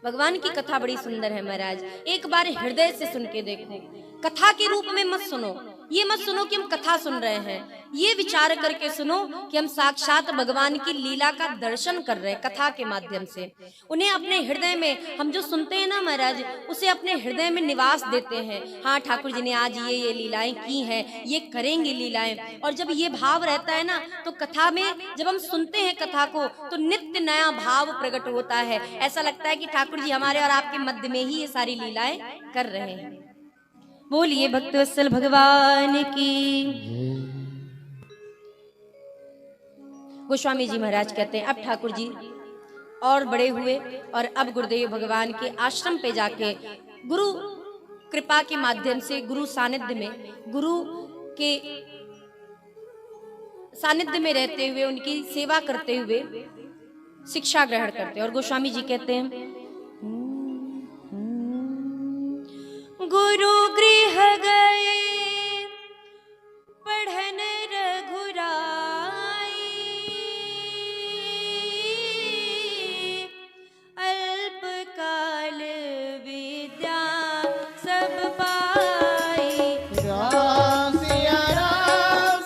भगवान की कथा बड़ी सुंदर है महाराज, एक बार हृदय से सुन के देखो। कथा के रूप में मत सुनो, ये मत सुनो कि हम कथा सुन रहे हैं, ये विचार करके सुनो कि हम साक्षात भगवान की लीला का दर्शन कर रहे हैं कथा के माध्यम से। उन्हें अपने हृदय में हम जो सुनते हैं ना महाराज, उसे अपने हृदय में निवास देते हैं। हाँ ठाकुर जी ने आज ये लीलाएं की हैं, ये करेंगे लीलाएं, और जब ये भाव रहता है ना तो कथा में जब हम सुनते हैं कथा को तो नित्य नया भाव प्रकट होता है। ऐसा लगता है कि ठाकुर जी हमारे और आपके मध्य में ही ये सारी लीलाएं कर रहे हैं। बोलिए भक्तवत्सल भगवान की। गोस्वामी जी महाराज कहते हैं अब ठाकुर जी और बड़े हुए और अब गुरुदेव भगवान के आश्रम पे जाके गुरु कृपा के माध्यम से गुरु सानिध्य में, गुरु के सानिध्य में रहते हुए उनकी सेवा करते हुए शिक्षा ग्रहण करते हैं। और गोस्वामी जी कहते हैं गुरु गृह गए पढ़न रघुराई, अल्प काल विद्या सब पाई। राम सिया राम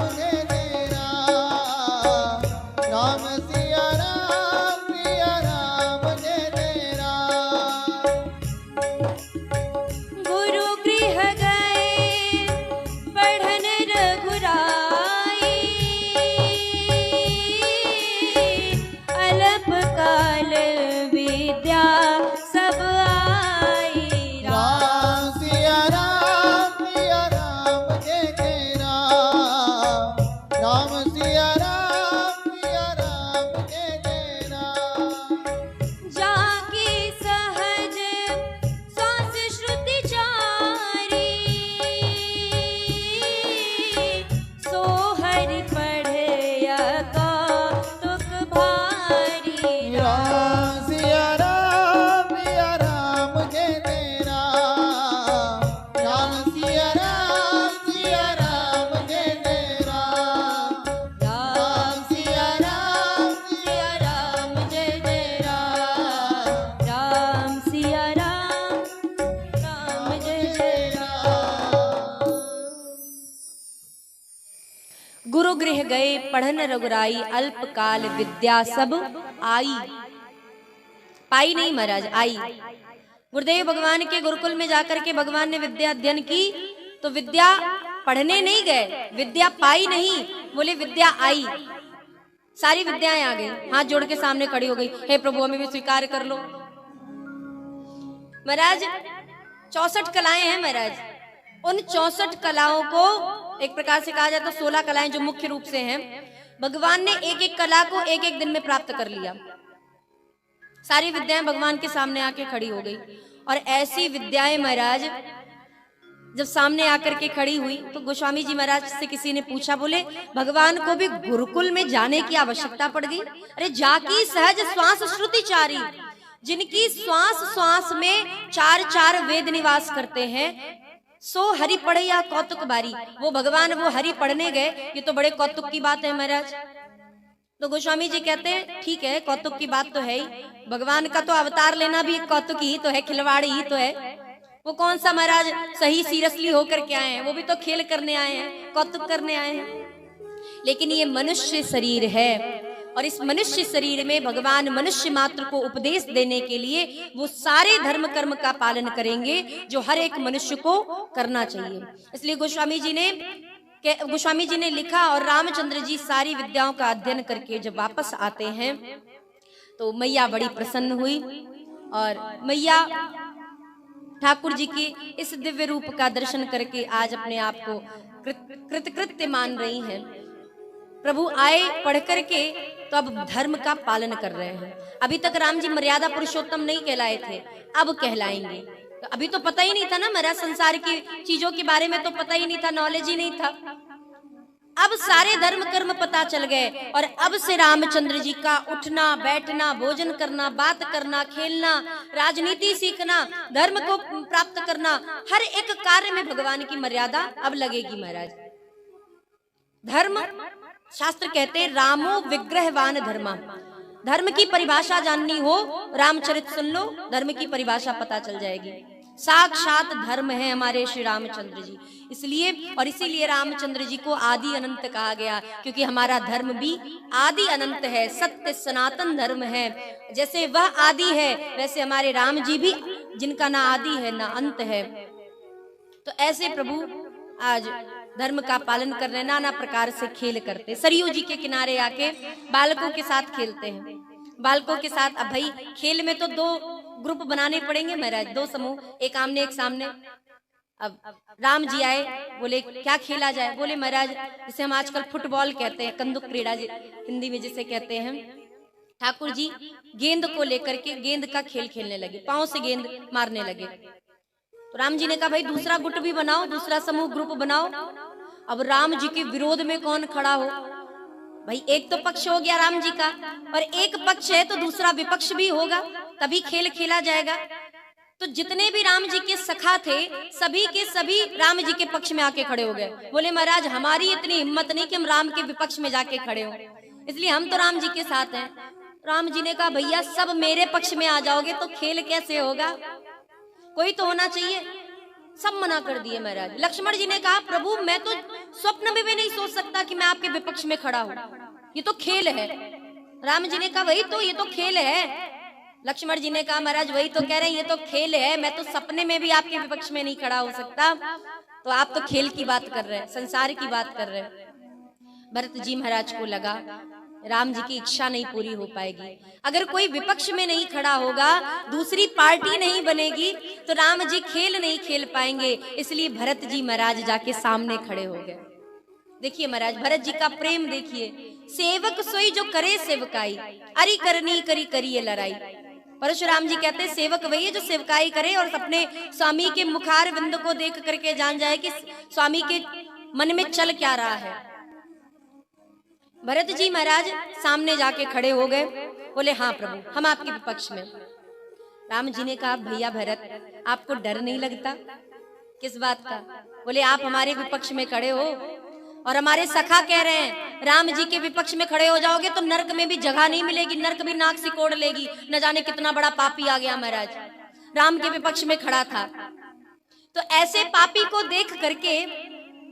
जय जय राम, राम सिया राम जय जय राम। गुरु गृह गए पढ़न रघुराई, अल्प काल विद्या सब आई। राम सिया राम जय जय राम, राम सिया राम जय जय राम। जाकी सहज सांस श्रुति चारी, सो हरि पढ़या कौतुक भारी। राम सिया राम जय जय राम, राम सिया राम जय जय राम। राम सिया राम जय जय राम, राम सिया राम जय जय राम। गुरु गृह गए पढ़न रघुराई, अल्प काल विद्या सब आई। पाई नहीं महाराज, आई। गुरुदेव भगवान के गुरुकुल में जाकर के भगवान ने विद्या अध्ययन की तो विद्या पढ़ने नहीं गए, विद्या पाई नहीं, बोले विद्या आई। सारी विद्याएं आ गई, हाथ जोड़ के सामने खड़ी हो गई, हे प्रभु हमें भी स्वीकार कर लो। महाराज 64 कलाएं हैं महाराज, उन 64 कलाओं को एक प्रकार से कहा जाए तो 16 कलाएं जो मुख्य रूप से हैं, भगवान ने एक एक कला को एक एक दिन में प्राप्त कर लिया। सारी विद्याएं भगवान के सामने आके खड़ी हो गई। और ऐसी विद्याएं महाराज जब सामने आकर के खड़ी हुई तो गोस्वामी जी महाराज से किसी ने पूछा, बोले भगवान को भी गुरुकुल में जाने की आवश्यकता पड़ गई? अरे जाकी सहज श्वास श्रुति चारी, जिनकी श्वास श्वास में 4 वेद निवास करते हैं, सो हरि पढ़े या कौतुक बारी, वो भगवान वो हरि पढ़ने गए, ये तो बड़े कौतुक की बात है महाराज। तो गोस्वामी जी कहते हैं ठीक है, कौतुक की बात तो है ही, भगवान का तो अवतार लेना भी एक कौतुक ही तो है, खिलवाड़ी ही तो है। वो कौन सा महाराज सही सीरियसली होकर के आए हैं, वो भी तो खेल करने आए हैं, कौतुक करने आए हैं। लेकिन ये मनुष्य शरीर है और इस मनुष्य शरीर में भगवान मनुष्य मात्र को उपदेश देने के लिए वो सारे धर्म कर्म का पालन करेंगे जो हर एक मनुष्य को करना चाहिए। इसलिए गोस्वामी जी ने लिखा, और रामचंद्र जी सारी विद्याओं का अध्ययन करके जब वापस आते हैं तो मैया बड़ी प्रसन्न हुई और मैया ठाकुर जी के इस दिव्य रूप का दर्शन करके आज अपने आप को कृतकृत्य मान रही हैं। प्रभु आए पढ़ करके तो अब धर्म का पालन कर रहे हैं। अभी तक राम जी मर्यादा पुरुषोत्तम नहीं कहलाए थे, अब कहलाएंगे। तो अभी तो पता ही नहीं था ना, मेरा संसार की चीजों के बारे में तो पता ही नहीं था, नॉलेज ही नहीं था। अब सारे धर्म कर्म पता चल गए और अब से रामचंद्र जी का उठना बैठना, भोजन करना, बात करना, खेलना, राजनीति सीखना, धर्म को प्राप्त करना, हर एक कार्य में भगवान की मर्यादा अब लगेगी महाराज। धर्म शास्त्र कहते हैं रामो विग्रहवान धर्मा। धर्म की परिभाषा जाननी हो, रामचरित सुन लो, धर्म की परिभाषा पता चल जाएगी। साक्षात धर्म है हमारे श्री रामचंद्र जी, इसलिए और इसीलिए रामचंद्र जी को आदि अनंत कहा गया, क्योंकि हमारा धर्म भी आदि अनंत है, सत्य सनातन धर्म है। जैसे वह आदि है वैसे हमारे राम जी भी, जिनका ना आदि है ना अंत है। तो ऐसे प्रभु आज धर्म का पालन कर रहे, नाना प्रकार से खेल करते। सरयू जी के किनारे आके बालकों के साथ खेलते हैं, बालकों के साथ। अब भाई खेल में तो दो ग्रुप बनाने पड़ेंगे महाराज, दो समूह, एक आमने एक सामने। अब राम जी आए, बोले क्या खेला जाए? बोले महाराज जिसे हम आजकल फुटबॉल कहते हैं, कंदुक क्रीड़ा हिंदी में जिसे कहते हैं। ठाकुर जी गेंद को लेकर के गेंद का खेल खेलने लगे, पांव से गेंद मारने लगे। तो राम जी ने कहा भाई दूसरा गुट भी बनाओ, दूसरा समूह ग्रुप बनाओ। अब राम जी के विरोध में कौन खड़ा हो? भाई एक तो पक्ष हो गया राम जी का, और एक पक्ष है तो दूसरा विपक्ष भी होगा, तभी खेल खेला जाएगा। तो जितने भी राम जी के सखा थे सभी के सभी राम जी के पक्ष में आके खड़े हो गए। बोले महाराज हमारी इतनी हिम्मत नहीं कि हम राम के विपक्ष में जाके खड़े हो, इसलिए हम तो राम जी के साथ हैं। राम जी ने कहा भैया सब मेरे पक्ष में आ जाओगे तो खेल कैसे होगा, कोई तो होना चाहिए। सब मना कर दिए महाराज। लक्ष्मण जी ने कहा प्रभु मैं तो स्वप्न में भी नहीं सोच सकता कि मैं आपके विपक्ष में खड़ा हूं, ये तो खेल है। राम जी ने कहा वही तो, ये तो खेल है। लक्ष्मण जी ने कहा महाराज वही तो कह रहे हैं, ये तो खेल है, मैं तो सपने में भी आपके विपक्ष में नहीं खड़ा हो सकता। तो आप तो खेल की बात कर रहे हैं, संसार की बात कर रहे हैं। भरत जी महाराज को लगा राम जी की इच्छा नहीं पूरी हो पाएगी, अगर कोई विपक्ष में नहीं खड़ा होगा, दूसरी पार्टी नहीं बनेगी तो राम जी खेल नहीं खेल पाएंगे। इसलिए भरत जी महाराज जाके सामने खड़े हो गए। देखिए महाराज भरत जी का प्रेम देखिए, सेवक सोई जो करे सेवकाई, अरि करनी करी करिए लड़ाई। परशुराम जी कहते हैं सेवक वही है जो सेवकाई करे और अपने स्वामी के मुखार बिंद को देख करके जान जाए कि स्वामी के मन में चल क्या रहा है। भरत जी महाराज सामने जाके खड़े हो गए, बोले हाँ प्रभु हम आपके विपक्ष में। राम जी ने कहा भैया भरत आपको डर नहीं लगता? किस बात का? बोले आप हमारे विपक्ष में खड़े हो और हमारे सखा कह रहे हैं राम जी के विपक्ष में खड़े हो जाओगे तो नरक में भी जगह नहीं मिलेगी, नरक भी नाक सिकोड़ लेगी। न जाने कितना बड़ा पापी आ गया महाराज, राम के विपक्ष में खड़ा था। तो ऐसे पापी को देख करके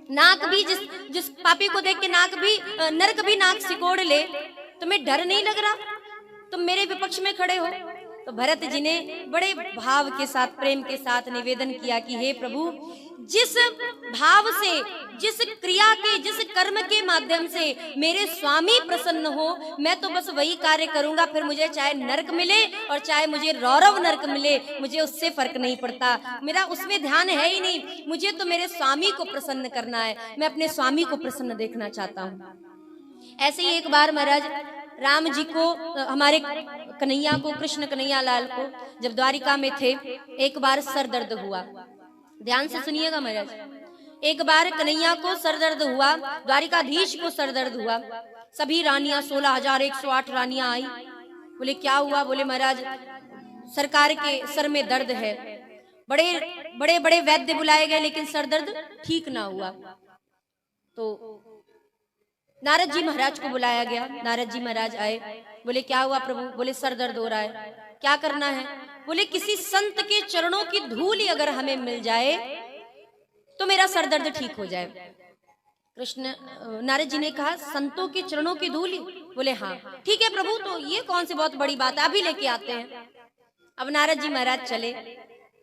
नाक भी जिस पापी को देख के नाक भी नरक भी नाक सिकोड़ ले, तुम्हें डर नहीं लग रहा? तुम मेरे विपक्ष में खड़े हो। तो भरत जी ने बड़े भाव के साथ प्रेम के साथ निवेदन किया कि हे प्रभु जिस भाव से, जिस क्रिया के, जिस कर्म के माध्यम से मेरे स्वामी प्रसन्न हो, मैं तो बस वही कार्य करूंगा, फिर मुझे चाहे नरक मिले और चाहे मुझे रौरव नरक मिले, मुझे उससे फर्क नहीं पड़ता, मेरा उसमें ध्यान है ही नहीं। मुझे तो मेरे स्वामी को प्रसन्न करना है, मैं अपने स्वामी को प्रसन्न देखना चाहता हूँ। ऐसे ही एक बार महाराज राम जी को, हमारे कन्हैया को, कृष्ण कन्हैया लाल को जब द्वारिका में थे एक बार सर दर्द हुआ। ध्यान से सुनिएगा महाराज, एक बार कन्हैया को सर दर्द हुआ, द्वारिकाधीश को सर दर्द हुआ। सभी रानियां 16,108 रानियां आई। बोले क्या हुआ? बोले महाराज सरकार के सर में दर्द है। बड़े बड़े वैद्य बुलाए गए लेकिन सर दर्द ठीक ना हुआ। तो नारद जी महाराज को बुलाया गया। नारद जी महाराज आए, बोले क्या हुआ प्रभु? बोले सर दर्द हो रहा है, क्या करना है? बोले किसी संत के चरणों की धूल अगर हमें मिल जाए तो मेरा सर दर्द ठीक हो जाए। नारद जी ने कहा संतों के चरणों की धूल? बोले हाँ। ठीक है प्रभु, तो ये कौन सी बहुत बड़ी बात है, अभी लेके आते हैं। अब नारद जी महाराज चले,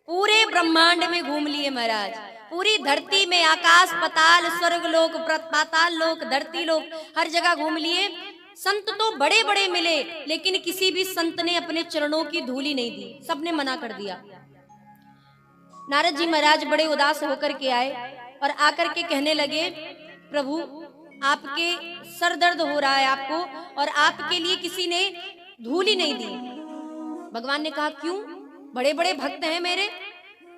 पूरे ब्रह्मांड में घूम लिए महाराज, पूरी धरती में, आकाश पताल, स्वर्ग लोक, पाताल लोक, धरती लोक, हर जगह घूम लिए। संत तो बड़े बड़े मिले लेकिन किसी भी संत ने अपने चरणों की धूली नहीं दी, सबने मना कर दिया। नारद जी महाराज बड़े उदास होकर के आए और आकर के कहने लगे, प्रभु आपके सर दर्द हो रहा है आपको, और आपके लिए किसी ने धूल ही नहीं दी। भगवान ने कहा, क्यों? बड़े बड़े भक्त हैं मेरे,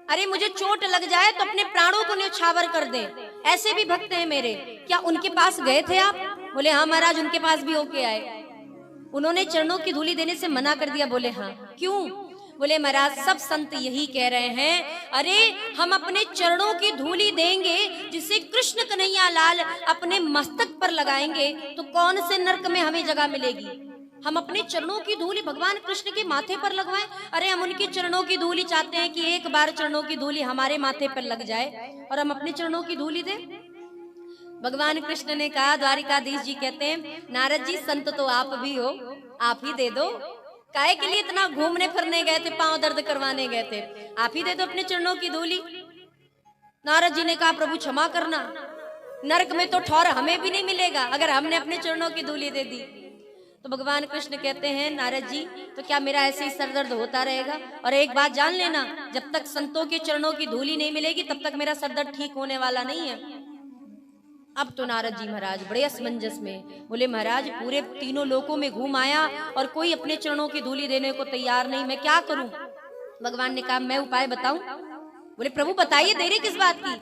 अरे मुझे चोट लग जाए तो अपने प्राणों को न्यौछावर कर दे, ऐसे भी भक्त हैं मेरे। क्या उनके पास गए थे आप? बोले हाँ महाराज, उनके पास भी होके आए। उन्होंने चरणों की धूली देने से मना कर दिया। बोले हाँ, क्यों? बोले महाराज सब संत यही कह रहे हैं, अरे हम अपने चरणों की धूली देंगे जिसे कृष्ण कन्हैया लाल अपने मस्तक पर लगाएंगे तो कौन से नरक में हमें जगह मिलेगी। हम अपने चरणों की धूली भगवान कृष्ण के माथे पर लगवाएं। अरे हम उनके चरणों की धूली चाहते हैं कि एक बार चरणों की धूली हमारे माथे पर लग जाए और हम अपने चरणों की धूली दें। भगवान कृष्ण ने कहा, द्वारिकाधीश जी कहते हैं, नारद जी संत तो आप भी हो, आप ही दे दो। काहे के लिए इतना घूमने फिरने गए थे, पांव दर्द करवाने गए थे, आप ही दे दो अपने चरणों की धूली। नारद जी ने कहा, प्रभु क्षमा करना, नरक में तो ठौर हमें भी नहीं मिलेगा अगर हमने अपने चरणों की धूली दे दी। तो भगवान कृष्ण कहते हैं, नारद जी तो क्या मेरा ऐसे ही सर दर्द होता रहेगा? और एक बात जान लेना, जब तक संतों के चरणों की धूली नहीं मिलेगी तब तक मेरा सर दर्द ठीक होने वाला नहीं है। अब तो नारद जी महाराज बड़े असमंजस में, बोले महाराज पूरे तीनों लोकों में घूम आया और कोई अपने चरणों की धूली देने को तैयार नहीं, मैं क्या करूं? भगवान ने कहा, मैं उपाय बताऊं? बोले प्रभु बताइए, देरी किस बात की?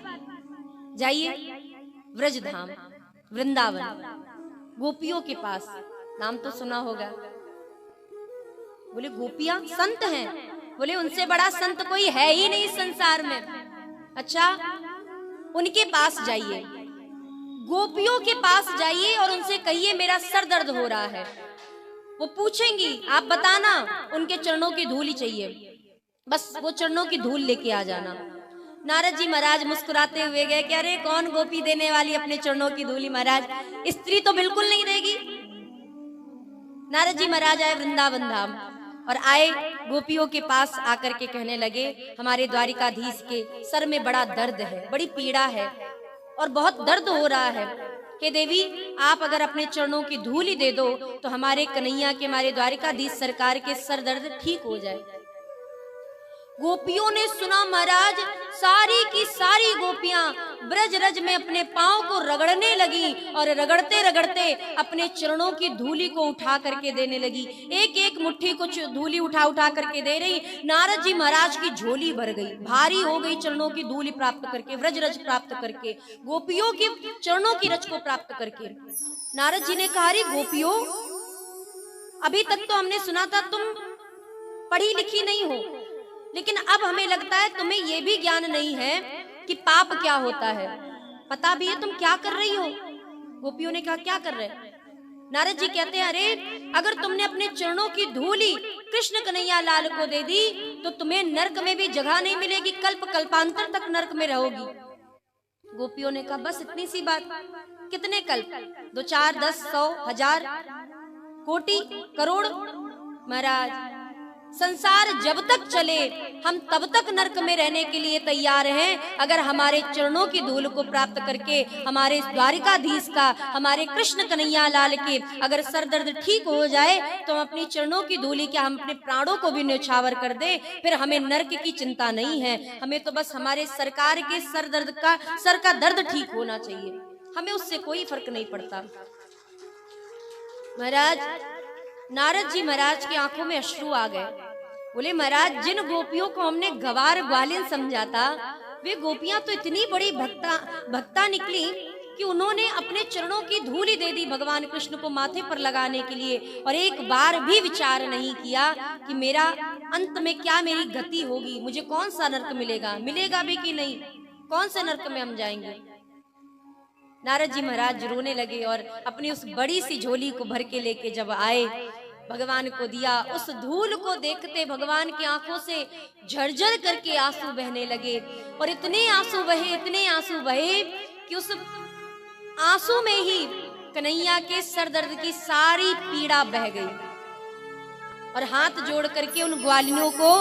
जाइए व्रजधाम वृंदावन गोपियों के पास, नाम तो सुना होगा। बोले गोपियां संत हैं? बोले उनसे बड़ा संत कोई है ही नहीं संसार में। अच्छा, उनके पास जाइए, गोपियों के पास जाइए और उनसे कहिए मेरा सर दर्द हो रहा है। वो पूछेंगी, आप बताना, उनके चरणों की धूल ही चाहिए, बस वो चरणों की धूल लेके आ जाना। नारद जी महाराज मुस्कुराते हुए गए कि अरे कौन गोपी देने वाली अपने चरणों की धूली महाराज, स्त्री तो बिल्कुल नहीं देगी। नारद जी महाराज आए वृंदावन धाम और आए गोपियों के पास आकर के कहने लगे, हमारे द्वारिकाधीश के सर में बड़ा दर्द है, बड़ी पीड़ा है और बहुत दर्द हो रहा है कि देवी आप अगर अपने चरणों की धूली दे दो तो हमारे कन्हैया के, हमारे द्वारिकाधीश सरकार के सर दर्द ठीक हो जाए। गोपियों ने सुना महाराज, सारी की सारी गोपियां ब्रज रज में अपने पांव को रगड़ने लगी और रगड़ते रगड़ते अपने चरणों की धूली को उठा करके देने लगी। एक एक मुट्ठी कुछ धूली उठा उठा करके दे रही। नारद जी महाराज की झोली भर गई, भारी हो गई चरणों की धूली प्राप्त करके, व्रज रज प्राप्त करके, गोपियों के चरणों की रज को प्राप्त करके। नारद जी ने कहा, अरे गोपियों, अभी तक तो हमने सुना था तुम पढ़ी लिखी नहीं हो, लेकिन अब हमें लगता है तुम्हें यह भी ज्ञान नहीं है कि पाप क्या होता है। पता भी है तुम क्या कर रही हो? गोपियों ने कहा, क्या कर रहे? नारद जी कहते हैं, अरे अगर तुमने अपने चरणों की धूली कृष्ण कन्हैया लाल को दे दी तो तुम्हें नरक में भी जगह नहीं मिलेगी, कल्प कल्पांतर तक नरक में रहोगी। गोपियों ने कहा, बस इतनी सी बात? कितने कल्प? 2 4 10 100 1000 कोटि करोड़? महाराज संसार जब तक चले हम तब तक नरक में रहने के लिए तैयार हैं, अगर हमारे चरणों की धूल को प्राप्त करके हमारे द्वारिकाधीश का, हमारे कृष्ण कन्हैया लाल के अगर सर दर्द ठीक हो जाए तो हम अपनी चरणों की धूली क्या, हम अपने प्राणों को भी न्यौछावर कर दे, फिर हमें नरक की चिंता नहीं है। हमें तो बस हमारे सरकार के सर का दर्द ठीक होना चाहिए, हमें उससे कोई फर्क नहीं पड़ता। महाराज नारद जी महाराज की आंखों में अश्रु आ गए। बोले महाराज, जिन गोपियों को हमने गवार ग्वालिन समझा था, वे गोपियां तो इतनी बड़ी भक्ता निकली कि उन्होंने अपने चरणों की धूली दे दी भगवान कृष्ण को माथे पर लगाने के लिए, और एक बार भी विचार नहीं किया कि मेरा अंत में क्या मेरी गति होगी, मुझे कौन सा नरक मिलेगा भी कि नहीं, कौन से नरक में हम जाएंगे। नारद जी महाराज रोने लगे और अपनी उस बड़ी सी झोली को भर के लेके जब आए, भगवान को दिया। उस धूल को देखते भगवान की आंखों से झरझर करके आंसू बहने लगे, और इतने आंसू बहे कि उस आंसू में ही कन्हैया के सर दर्द की सारी पीड़ा बह गई। और हाथ जोड़ करके उन ग्वालिनों को,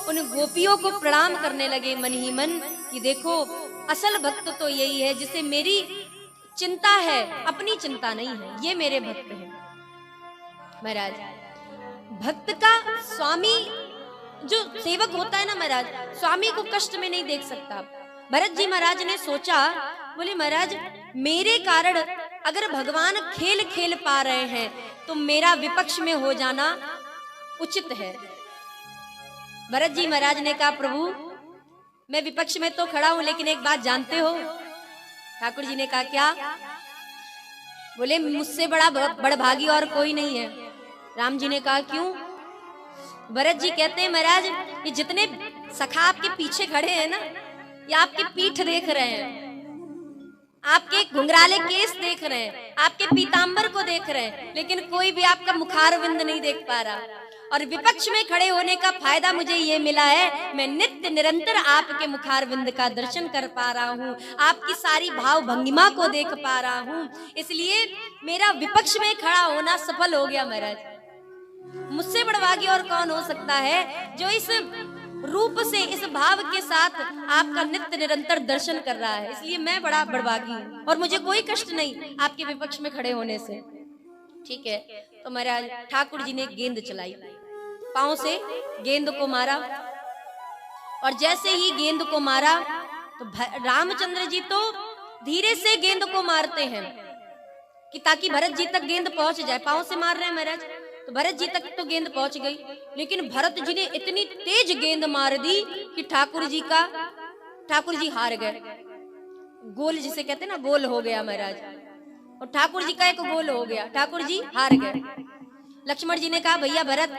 उन गोपियों को प्रणाम करने लगे मन ही मन कि देखो, असल भक्त तो यही है जिसे मेरी चिंता है, अपनी चिंता नहीं है, ये मेरे भक्त हैं। महाराज भक्त का स्वामी जो सेवक होता है ना महाराज, स्वामी को कष्ट में नहीं देख सकता। भरत जी महाराज ने सोचा, बोले महाराज मेरे कारण अगर भगवान खेल खेल पा रहे हैं तो मेरा विपक्ष में हो जाना उचित है। भरत जी महाराज ने कहा, प्रभु मैं विपक्ष में तो खड़ा हूं, लेकिन एक बात जानते हो? ठाकुर जी ने कहा, क्या? बोले मुझसे बड़भागी और कोई नहीं है। राम जी ने कहा, क्यों? भरत जी कहते हैं, महाराज ये जितने सखा आपके पीछे खड़े हैं ना, ये आपकी पीठ देख रहे हैं, आपके घुंघराले केस देख रहे हैं, आपके पीतांबर को देख रहे हैं, लेकिन कोई भी आपका मुखारविंद नहीं देख पा रहा। और विपक्ष में खड़े होने का फायदा मुझे ये मिला है, मैं नित्य निरंतर आपके मुखारविंद का दर्शन कर पा रहा हूँ, आपकी सारी भाव भंगिमा को देख पा रहा हूँ, इसलिए मेरा विपक्ष में खड़ा होना सफल हो गया। महाराज मुझसे बड़भागी और कौन हो सकता है जो इस रूप से, इस भाव के साथ आपका नित्य निरंतर दर्शन कर रहा है, इसलिए मैं बड़ा बड़भागी हूँ और मुझे कोई कष्ट नहीं आपके विपक्ष में खड़े होने से। ठीक है, तो महाराज ठाकुर जी ने गेंद चलाई, पांव से गेंद को मारा, और जैसे ही गेंद को मारा तो रामचंद्र जी तो धीरे से गेंद को मारते हैं कि ताकि भरत जी तक गेंद पहुंच जाए। पांव से मार रहे हैं महाराज, तो भरत जी तक तो गेंद पहुंच गई, लेकिन भरत जी ने इतनी तेज गेंद मार दी कि ठाकुर जी हार गए। गोल जिसे कहते हैं ना, गोल हो गया महाराज, और ठाकुर जी का एक गोल हो गया, ठाकुर जी हार गए। लक्ष्मण जी ने कहा, भैया भरत,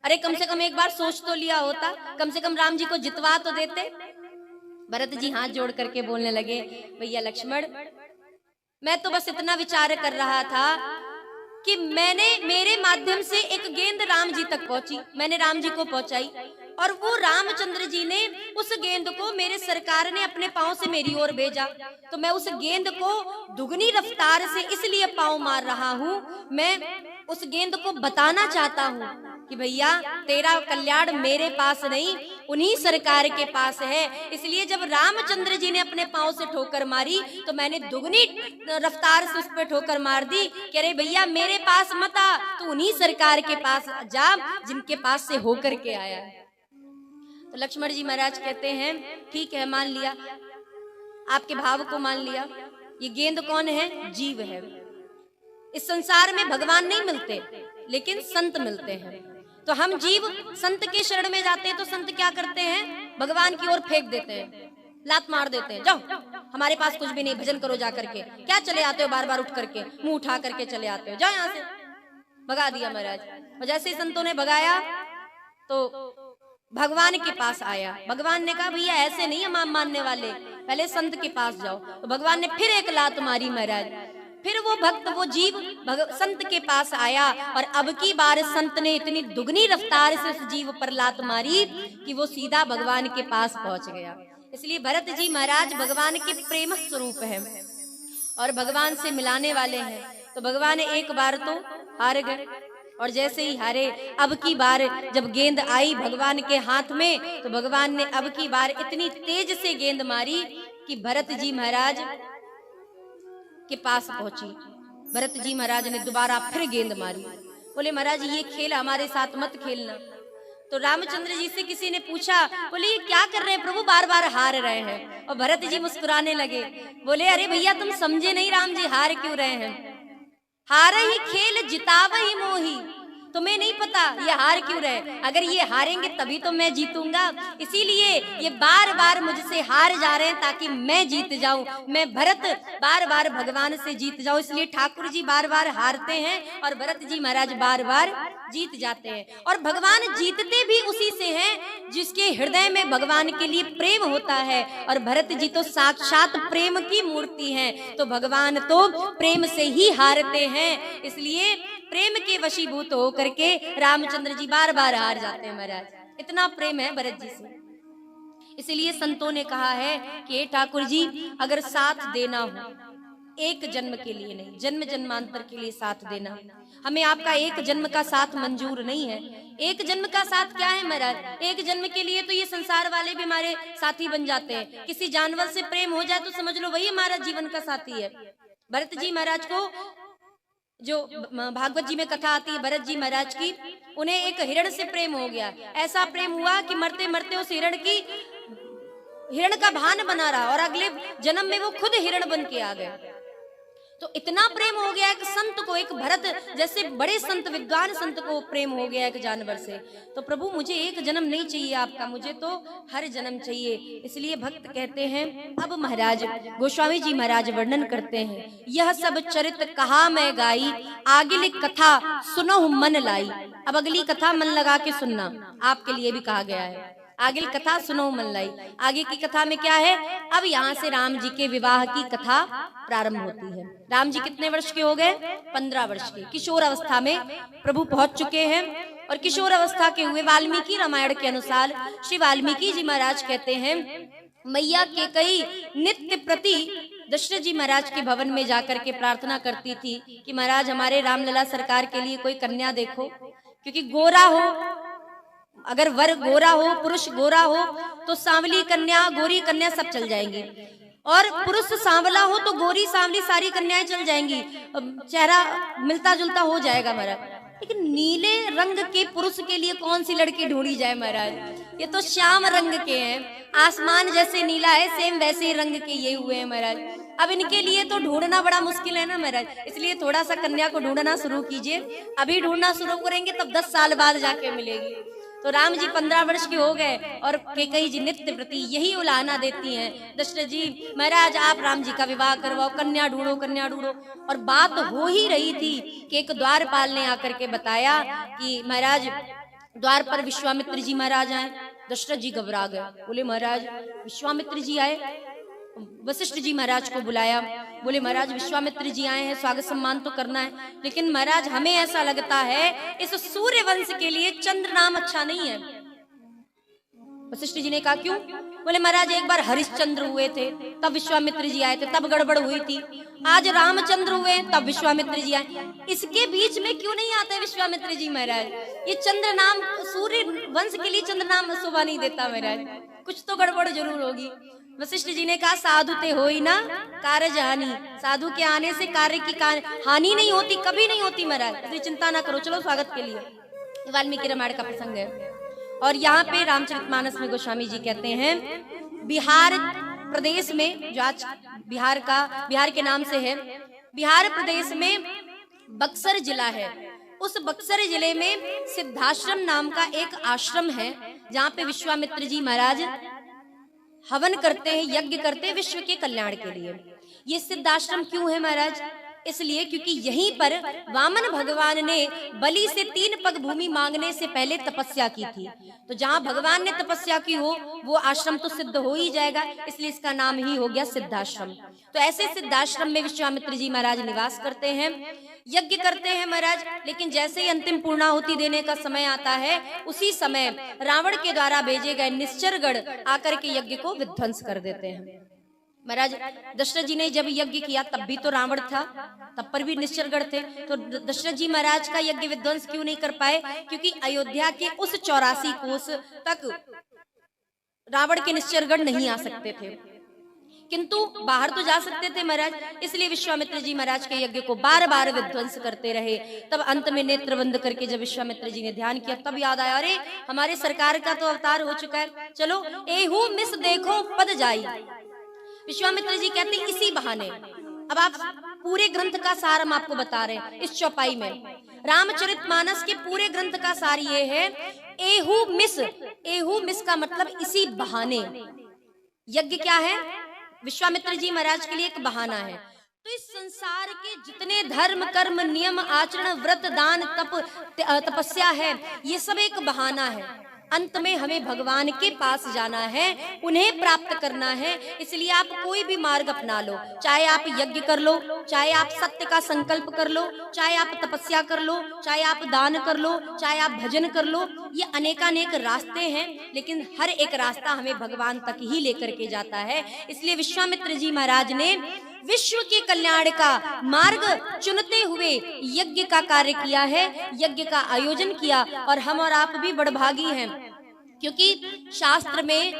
अरे कम से कम एक बार सोच तो लिया होता, कम से कम राम जी को जितवा तो देते। भरत जी हाथ जोड़ करके बोलने लगे, भैया लक्ष्मण, मैं तो बस इतना विचार कर रहा था कि मेरे माध्यम से एक गेंद राम जी तक पहुंची, मैंने राम जी को पहुंचाई, और वो रामचंद्र जी ने उस गेंद को, मेरे सरकार ने अपने पांव से मेरी ओर भेजा, तो मैं उस गेंद को दुगनी रफ्तार से इसलिए पांव मार रहा हूं, मैं उस गेंद को बताना चाहता हूं कि भैया तेरा कल्याण मेरे पास नहीं, उन्हीं सरकार के पास है। इसलिए जब रामचंद्र जी ने अपने पांव से ठोकर मारी तो मैंने दुगनी रफ्तार से उस पर ठोकर मार दी कि अरे भैया मेरे पास मत आ, तो उन्हीं सरकार के पास जा जिनके पास से होकर के आया है। तो लक्ष्मण जी महाराज कहते हैं, ठीक है मान लिया, आपके भाव को मान लिया। ये गेंद कौन है? जीव है। इस संसार में भगवान नहीं मिलते, लेकिन संत मिलते हैं। तो हम जीव संत के शरण में जाते हैं तो संत क्या करते हैं? भगवान की ओर फेंक देते हैं, लात मार देते हैं, जाओ हमारे पास कुछ भी नहीं, भजन करो जा करके, क्या चले आते हो बार बार उठ करके, मुंह उठा करके चले आते हो, जाओ यहाँ से। भगा दिया महाराज। और जैसे ही संतों ने भगाया तो भगवान के पास आया। भगवान ने कहा, भैया ऐसे नहीं हम मानने वाले, पहले संत के पास जाओ। तो भगवान ने फिर एक लात मारी महाराज। फिर वो भक्त, वो जीव संत के पास आया, और अब की बार संत ने इतनी दुगनी रफ्तार से उस जीव पर लात मारी कि वो सीधा भगवान के पास पहुंच गया। इसलिए भरत जी महाराज भगवान के प्रेम स्वरूप है और भगवान से मिलाने वाले हैं। तो भगवान एक बार तो हार गए, और जैसे ही हारे, अब की बार जब गेंद आई भगवान के हाथ में, तो भगवान ने अब की बार इतनी तेज से गेंद मारी कि भरत जी महाराज के पास पहुंची। भरत जी महाराज ने दोबारा फिर गेंद मारी। बोले महाराज ये खेल हमारे साथ मत खेलना। तो रामचंद्र जी से किसी ने पूछा, बोले ये क्या कर रहे हैं प्रभु, बार बार हार रहे हैं। और भरत जी मुस्कुराने लगे, बोले अरे भैया तुम समझे नहीं, राम जी हार क्यों रहे हैं? हार ही खेल जिताव ही मोही, तुम्हें नहीं पता ये हार क्यों रहे? अगर ये हारेंगे तभी तो मैं जीतूंगा, इसीलिए ये बार बार मुझसे हार जा रहे हैं ताकि मैं जीत जाऊं, मैं भरत बार बार भगवान से जीत जाऊं। इसलिए ठाकुर जी बार बार हारते हैं और भरत जी महाराज बार बार जीत जाते हैं। और भगवान जीतते भी उसी से हैं जिसके हृदय में भगवान के लिए प्रेम होता है, और भरत जी तो साक्षात प्रेम की मूर्ति हैं, तो भगवान तो प्रेम से ही हारते हैं। इसलिए प्रेम के वशीभूत होकर के रामचंद्र जी बार बार हार जाते हैं महाराज, इतना प्रेम है भरत जी से। इसलिए संतों ने कहा है कि ठाकुर जी अगर साथ देना हो, एक जन्म के लिए नहीं, जन्म जन्मांतर के लिए साथ देना, हमें आपका एक जन्म का साथ मंजूर नहीं है। एक जन्म का साथ क्या है महाराज? एक जन्म के लिए तो ये संसार वाले भी हमारे साथी बन जाते हैं। किसी जानवर से प्रेम हो जाए तो समझ लो वही हमारा जीवन का साथी है। भरत जी महाराज को जो भागवत जी में कथा आती है भरत जी महाराज की, उन्हें एक हिरण से प्रेम हो गया। ऐसा प्रेम हुआ कि मरते मरते उस हिरण का भान बना रहा और अगले जन्म में वो खुद हिरण बन के आ गए। तो इतना प्रेम हो गया एक संत को, एक भरत जैसे बड़े संत, विद्वान संत को प्रेम हो गया एक जानवर से। तो प्रभु मुझे एक जन्म नहीं चाहिए आपका, मुझे तो हर जन्म चाहिए। इसलिए भक्त कहते हैं, अब महाराज गोस्वामी जी महाराज वर्णन करते हैं, यह सब चरित कहा मैं गाई, आगे कथा सुनो मन लाई। अब अगली कथा मन लगा के सुनना, आपके लिए भी कहा गया है। आगे कथा सुनो मन लाई। आगे की कथा में क्या है? अब यहाँ से राम जी के विवाह की कथा प्रारंभ होती है। राम जी कितने वर्ष के हो गए? 15 वर्ष के। किशोर अवस्था में प्रभु पहुंच चुके हैं। और किशोर अवस्था के हुए वाल्मीकि रामायण के अनुसार श्री वाल्मीकि जी महाराज कहते हैं, मैया के कई नित्य प्रति दशरथ जी महाराज के भवन में जाकर के प्रार्थना करती थी कि महाराज हमारे रामलला सरकार के लिए कोई कन्या देखो, क्योंकि गोरा हो, अगर वर गोरा हो, पुरुष गोरा हो तो सांवली कन्या, गोरी कन्या सब चल जाएंगी, और पुरुष सांवला हो तो गोरी सांवली सारी कन्याएं चल जाएंगी, चेहरा मिलता जुलता हो जाएगा महाराज। लेकिन नीले रंग के पुरुष के लिए कौन सी लड़की ढूंढी जाए महाराज? ये तो श्याम रंग के हैं, आसमान जैसे नीला है सेम वैसे ही रंग के ये हुए हैं महाराज। अब इनके लिए तो ढूंढना बड़ा मुश्किल है ना महाराज, इसलिए थोड़ा सा कन्या को ढूंढना शुरू कीजिए। अभी ढूंढना शुरू करेंगे तब 10 साल बाद जाके मिलेगी। तो राम जी 15 वर्ष के हो गए और कैकेयी जी नित्य प्रति यही उलाहना देती हैं, दशरथ जी महाराज आप राम जी का विवाह करवाओ, कन्या ढूंढो, कन्या ढूंढो। और बात हो ही रही थी कि एक द्वारपाल ने आकर के बताया कि महाराज द्वार पर विश्वामित्र जी महाराज आए। दशरथ जी घबरा गए, बोले महाराज विश्वामित्र जी आए? वशिष्ठ जी महाराज को बुलाया, बोले महाराज विश्वामित्र जी आए हैं, स्वागत सम्मान तो करना है, लेकिन महाराज हमें ऐसा लगता है इस सूर्य वंश के लिए चंद्र नाम अच्छा नहीं है। वशिष्ठ जी ने कहा क्यों? बोले महाराज एक बार हरिश्चंद्र हुए थे तब विश्वामित्र जी आए थे, तब गड़बड़ हुई थी। आज रामचंद्र हुए तब विश्वामित्र जी आए, इसके बीच में क्यों नहीं आते विश्वामित्र जी महाराज? ये चंद्र नाम सूर्य वंश के लिए चंद्र नाम शोभा नहीं देता महाराज, कुछ तो गड़बड़ जरूर होगी। वशिष्ठ जी ने कहा साधु ते हो ही ना कार्य हानि, साधु के आने से कार्य की हानि नहीं होती, कभी नहीं होती महाराज, इसलिए चिंता ना करो, चलो स्वागत के लिए। वाल्मीकि रामायण का प्रसंग है। और यहाँ पे रामचरितमानस में गोस्वामी जी कहते हैं, बिहार प्रदेश में, जो आज बिहार के नाम से है, बिहार प्रदेश में बक्सर जिला है, उस बक्सर जिले में सिद्धाश्रम नाम का एक आश्रम है, जहाँ पे विश्वामित्र जी महाराज हवन करते हैं, यज्ञ करते हैं विश्व के कल्याण के लिए। ये सिद्धाश्रम क्यों है महाराज? इसलिए क्योंकि यहीं पर वामन भगवान ने बलि से 3 पग भूमि मांगने से पहले तपस्या की थी। तो जहाँ भगवान ने तपस्या की हो वो आश्रम तो सिद्ध हो ही जाएगा, इसलिए इसका नाम ही हो गया सिद्धाश्रम। तो ऐसे सिद्धाश्रम में विश्वामित्र जी महाराज निवास करते हैं, यज्ञ करते हैं महाराज। लेकिन जैसे ही अंतिम पूर्णाहुति देने का समय आता है, उसी समय रावण के द्वारा भेजे गए निश्चरगढ़ आकर के यज्ञ को विध्वंस कर देते हैं महाराज। दशरथ जी ने जब यज्ञ किया तब भी तो रावण था, तब पर भी निश्चरगढ़ थे, तो दशरथ जी महाराज का यज्ञ विध्वंस क्यों नहीं कर पाए? क्योंकि अयोध्या के उस 84 कोस तक रावण के निश्चरगढ़ नहीं आ सकते थे, किंतु बाहर तो जा सकते थे महाराज। इसलिए विश्वामित्र जी महाराज के यज्ञ को बार बार विध्वंस करते रहे। तब अंत में नेत्र बंद करके जब विश्वामित्र जी ने ध्यान किया, तब याद आया, अरे हमारे सरकार का तो अवतार हो चुका है, चलो एहू मिस देखो पद जाई। विश्वामित्र जी कहते हैं इसी बहाने, अब आप पूरे ग्रंथ का सार हम आपको बता रहे हैं इस चौपाई में। रामचरितमानस के पूरे ग्रंथ का सार ये है, एहू मिस का मतलब इसी बहाने। यज्ञ क्या है? विश्वामित्र जी महाराज के लिए एक बहाना है। तो इस संसार के जितने धर्म कर्म नियम आचरण व्रत दान तप तपस्या है, ये सब एक बहाना है। अंत में हमें भगवान के पास जाना है, उन्हें प्राप्त करना है। इसलिए आप कोई भी मार्ग अपना लो, चाहे आप यज्ञ कर लो, चाहे आप सत्य का संकल्प कर लो, चाहे आप तपस्या कर लो, चाहे आप दान कर लो, चाहे आप भजन कर लो, ये अनेकानेक रास्ते हैं, लेकिन हर एक रास्ता हमें भगवान तक ही लेकर के जाता है। इसलिए विश्वामित्र जी महाराज ने विश्व के कल्याण का मार्ग चुनते हुए यज्ञ का कार्य किया है, यज्ञ का आयोजन किया। और हम और आप भी बड़भागी हैं, क्योंकि शास्त्र में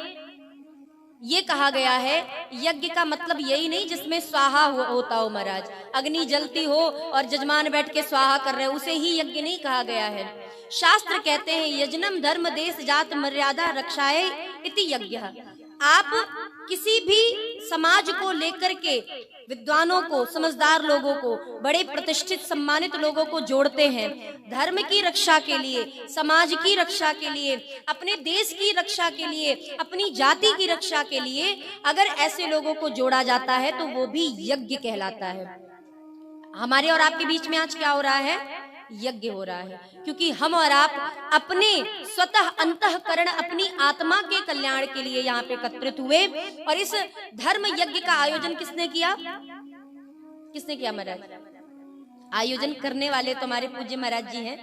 ये कहा गया है यज्ञ का मतलब यही नहीं जिसमें स्वाहा होता हो महाराज, अग्नि जलती हो और जजमान बैठ के स्वाहा कर रहे हो, उसे ही यज्ञ नहीं कहा गया है। शास्त्र कहते हैं यजनम धर्म देश जात मर्यादा रक्षाए इति यज्ञ। आप किसी भी समाज को लेकर के विद्वानों को, समझदार लोगों को, बड़े प्रतिष्ठित सम्मानित लोगों को जोड़ते हैं धर्म की रक्षा के लिए, समाज की रक्षा के लिए, अपने देश की रक्षा के लिए, अपनी जाति की रक्षा के लिए अगर ऐसे लोगों को जोड़ा जाता है तो वो भी यज्ञ कहलाता है। हमारे और आपके बीच में आज क्या हो रहा है? यज्ञ हो रहा है, क्योंकि हम और आप अपने स्वतः अंतःकरण, अपनी आत्मा के कल्याण के लिए यहाँ पे एकत्रित हुए। और इस धर्म यज्ञ का आयोजन किसने किया? किसने किया महाराज? आयोजन करने वाले तो हमारे पूज्य महाराज जी हैं,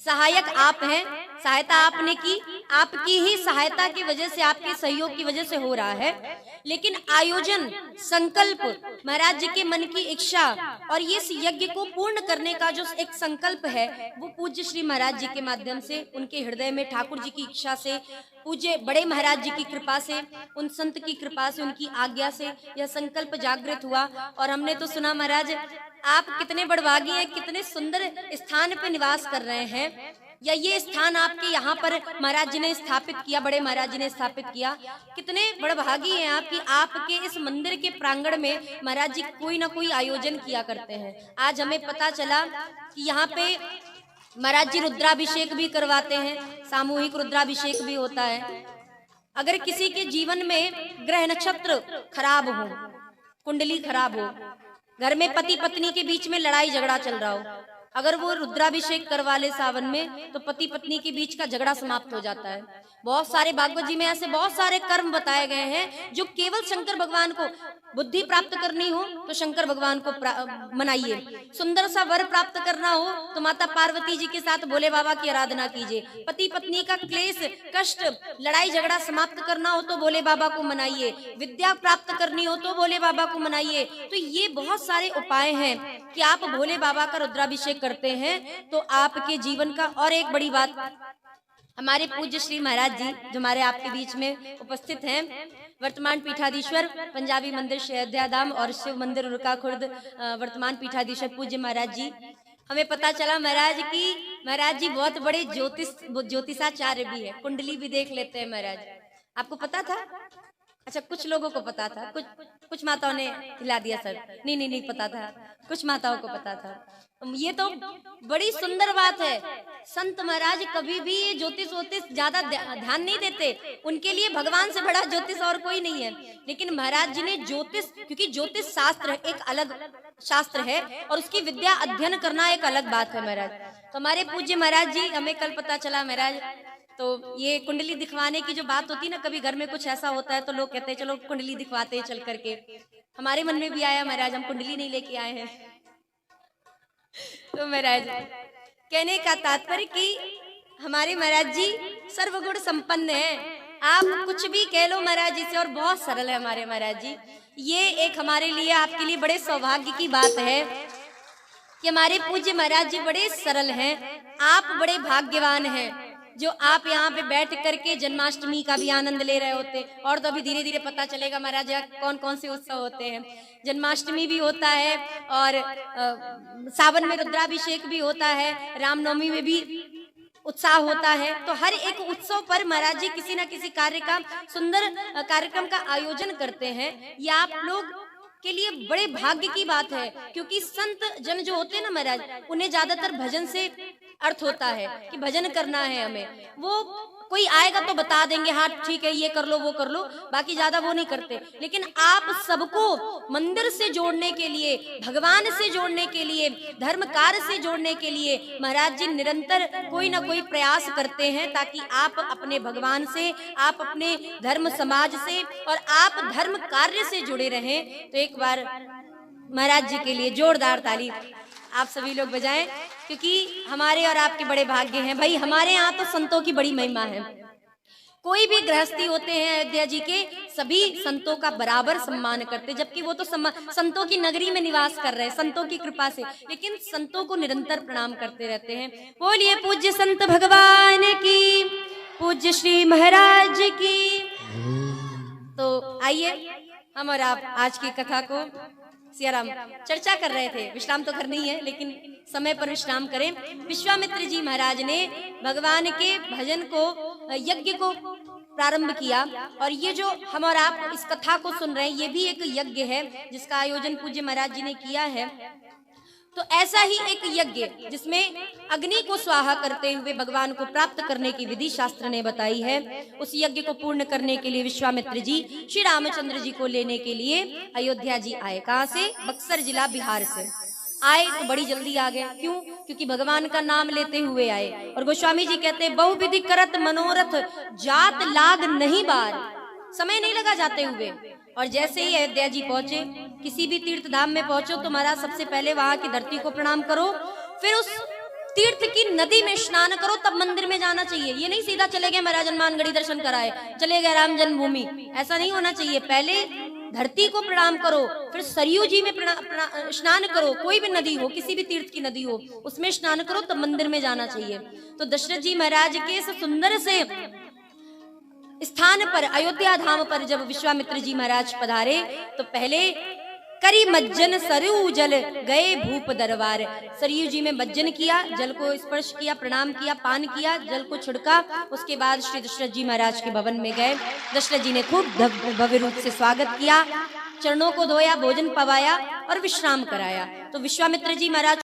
सहायक आप हैं, सहायता आपने की, आपकी ही सहायता की वजह से, आपके सहयोग की वजह से हो रहा है। लेकिन आयोजन, संकल्प, महाराज जी के मन की इच्छा और ये यज्ञ को पूर्ण करने का जो एक संकल्प है वो पूज्य श्री महाराज जी के माध्यम से, उनके हृदय में ठाकुर जी की इच्छा से, पूज्य बड़े महाराज जी की कृपा से, उन संत की कृपा से, उनकी आज्ञा से यह संकल्प जागृत हुआ। और हमने तो सुना महाराज आप कितने बड़भागी हैं, कितने सुंदर स्थान पे निवास कर रहे हैं, या ये स्थान आपके यहाँ पर महाराज जी ने स्थापित किया, बड़े महाराज जी ने स्थापित किया। कितने बड़भागी हैं आप कि आपके इस मंदिर के प्रांगण में महाराज जी कोई ना कोई आयोजन किया करते हैं। आज हमें पता चला कि यहाँ पे महाराज जी रुद्राभिषेक भी करवाते हैं, सामूहिक रुद्राभिषेक भी होता है। अगर किसी के जीवन में ग्रह नक्षत्र खराब हो, कुंडली खराब हो, घर में पति पत्नी के बीच में लड़ाई झगड़ा चल रहा हो, अगर वो रुद्राभिषेक करवा ले सावन में तो पति पत्नी के बीच का झगड़ा समाप्त हो जाता है। बहुत सारे भागवत जी में ऐसे बहुत सारे कर्म बताए गए हैं जो केवल शंकर भगवान को बुद्धि प्राप्त करनी हो तो शंकर भगवान को मनाइए, सुंदर सा वर प्राप्त करना हो तो माता पार्वती जी के साथ भोले बाबा की आराधना कीजिए, पति पत्नी का क्लेश कष्ट लड़ाई झगड़ा समाप्त करना हो तो भोले बाबा को मनाइए, विद्या प्राप्त करनी हो तो भोले बाबा को मनाइए। तो ये बहुत सारे उपाय हैं कि आप भोले बाबा का रुद्राभिषेक करते हैं तो आपके जीवन का। और एक बड़ी बात, हमारे पूज्य श्री महाराज जी जो हमारे आपके बीच में उपस्थित हैं, वर्तमान पीठाधीश्वर पंजाबी मंदिर अयोध्या धाम और शिव मंदिर उरका खुर्द वर्तमान पीठाधीश्वर पूज्य महाराज जी, हमें पता चला महाराज जी बहुत बड़े ज्योतिषाचार्य भी है, कुंडली भी देख लेते हैं महाराज। आपको पता था? अच्छा, कुछ लोगों को पता था, कुछ माताओं ने हिला दिया सर, नहीं पता था, कुछ माताओं को पता था। ये तो बड़ी सुंदर बात है। संत महाराज कभी भी ये ज्योतिष ज्यादा ध्यान नहीं देते, उनके लिए भगवान से बड़ा ज्योतिष और कोई नहीं है। लेकिन महाराज जी ने ज्योतिष, क्योंकि ज्योतिष शास्त्र एक अलग शास्त्र है और उसकी विद्या अध्ययन करना एक अलग बात है महाराज। तो हमारे पूज्य महाराज जी, हमें कल पता चला महाराज, तो ये कुंडली दिखवाने की जो बात होती है ना, कभी घर में कुछ ऐसा होता है तो लोग कहते हैं चलो कुंडली दिखवाते हैं चल करके। हमारे मन में भी आया महाराज हम कुंडली नहीं लेके आए हैं। तो महाराज कहने का तात्पर्य कि हमारे महाराज जी सर्वगुण संपन्न हैं, आप कुछ भी कह लो महाराज जी से, और बहुत सरल है हमारे महाराज जी। ये एक हमारे लिए, आपके लिए बड़े सौभाग्य की बात है कि हमारे पूज्य महाराज जी बड़े सरल हैं। आप बड़े भाग्यवान हैं जो आप यहाँ पे बैठ करके जन्माष्टमी का भी आनंद ले रहे होते। और तो अभी धीरे धीरे पता चलेगा महाराज कौन कौन से उत्सव होते हैं। जन्माष्टमी भी होता है और सावन में रुद्राभिषेक भी होता है, रामनवमी में भी उत्साह होता है। तो हर एक उत्सव पर महाराज जी किसी न किसी कार्य का, सुंदर कार्यक्रम का आयोजन करते हैं। ये आप लोग के लिए बड़े भाग्य की बात है, क्योंकि संत जन जो होते हैं ना महाराज, उन्हें ज्यादातर भजन से अर्थ होता है कि भजन करना है हमें। वो कोई आएगा तो बता देंगे हाँ ठीक है ये कर लो वो कर लो, बाकी ज्यादा वो नहीं करते। लेकिन आप सबको मंदिर से जोड़ने के लिए, भगवान से जोड़ने के लिए, धर्म कार्य से जोड़ने के लिए महाराज जी निरंतर कोई ना कोई प्रयास करते हैं, ताकि आप अपने भगवान से, आप अपने धर्म समाज से और आप धर्म कार्य से जुड़े रहें। तो एक बार महाराज जी के लिए जोरदार ताली आप सभी लोग बजाएं, क्योंकि हमारे और आपके बड़े भाग्य हैं भाई। हमारे यहाँ तो संतों की बड़ी महिमा है। कोई भी गृहस्थी होते हैं अयोध्या जी के, सभी संतों का बराबर सम्मान करते, जबकि वो तो संतों की नगरी में निवास कर रहे हैं संतों की कृपा से, लेकिन संतों को निरंतर प्रणाम करते रहते हैं। बोलिए पूज्य संत भगवान की, पूज्य श्री महाराज की। तो आइए हम और आप आज की कथा को सियाराम चर्चा कर रहे थे, विश्राम तो करनी है लेकिन समय पर विश्राम करें। विश्वामित्र जी महाराज ने भगवान के भजन को, यज्ञ को प्रारंभ किया और ये जो हम और आप इस कथा को सुन रहे हैं ये भी एक यज्ञ है जिसका आयोजन पूज्य महाराज जी ने किया है। तो ऐसा ही एक यज्ञ जिसमें अग्नि को स्वाहा करते हुए भगवान को प्राप्त करने की विधि शास्त्र ने बताई है, उस यज्ञ को पूर्ण करने के लिए विश्वामित्र जी श्री रामचंद्र जी को लेने के लिए अयोध्या जी आए। कहां से? बक्सर जिला बिहार से आए। तो बड़ी जल्दी आ गए, क्यों? क्योंकि भगवान का नाम लेते हुए आए। और गोस्वामी जी कहते हैं बहुविधि करत मनोरथ जात लाग नहीं बार, समय नहीं लगा जाते हुए। और जैसे ही अयोध्या जी पहुंचे, किसी भी तीर्थ धाम में पहुंचो तो महाराज सबसे पहले वहां की धरती को प्रणाम करो, फिर उस तीर्थ की नदी में स्नान करो, तब मंदिर में जाना चाहिए। ये नहीं सीधा चले गए महाराज हनुमानगढ़ी दर्शन कराए, चले गए राम जन्मभूमि, ऐसा नहीं होना चाहिए। पहले धरती को प्रणाम करो, फिर सरयू जी में स्नान करो, कोई भी नदी हो, किसी भी तीर्थ की नदी हो उसमें स्नान करो, तब मंदिर में जाना चाहिए। तो दशरथ जी महाराज के इस सुंदर से स्थान पर, अयोध्या धाम पर जब विश्वामित्र जी महाराज पधारे तो पहले करी मज्जन सरयू जल गए भूप दरबार। सरयू जी में मज्जन किया, जल को स्पर्श किया, प्रणाम किया, पान किया, जल को छिड़का। उसके बाद श्री दशरथ जी महाराज के भवन में गए। दशरथ जी ने खूब भव्य रूप से स्वागत किया, चरणों को धोया, भोजन पवाया और विश्राम कराया। तो विश्वामित्र जी महाराज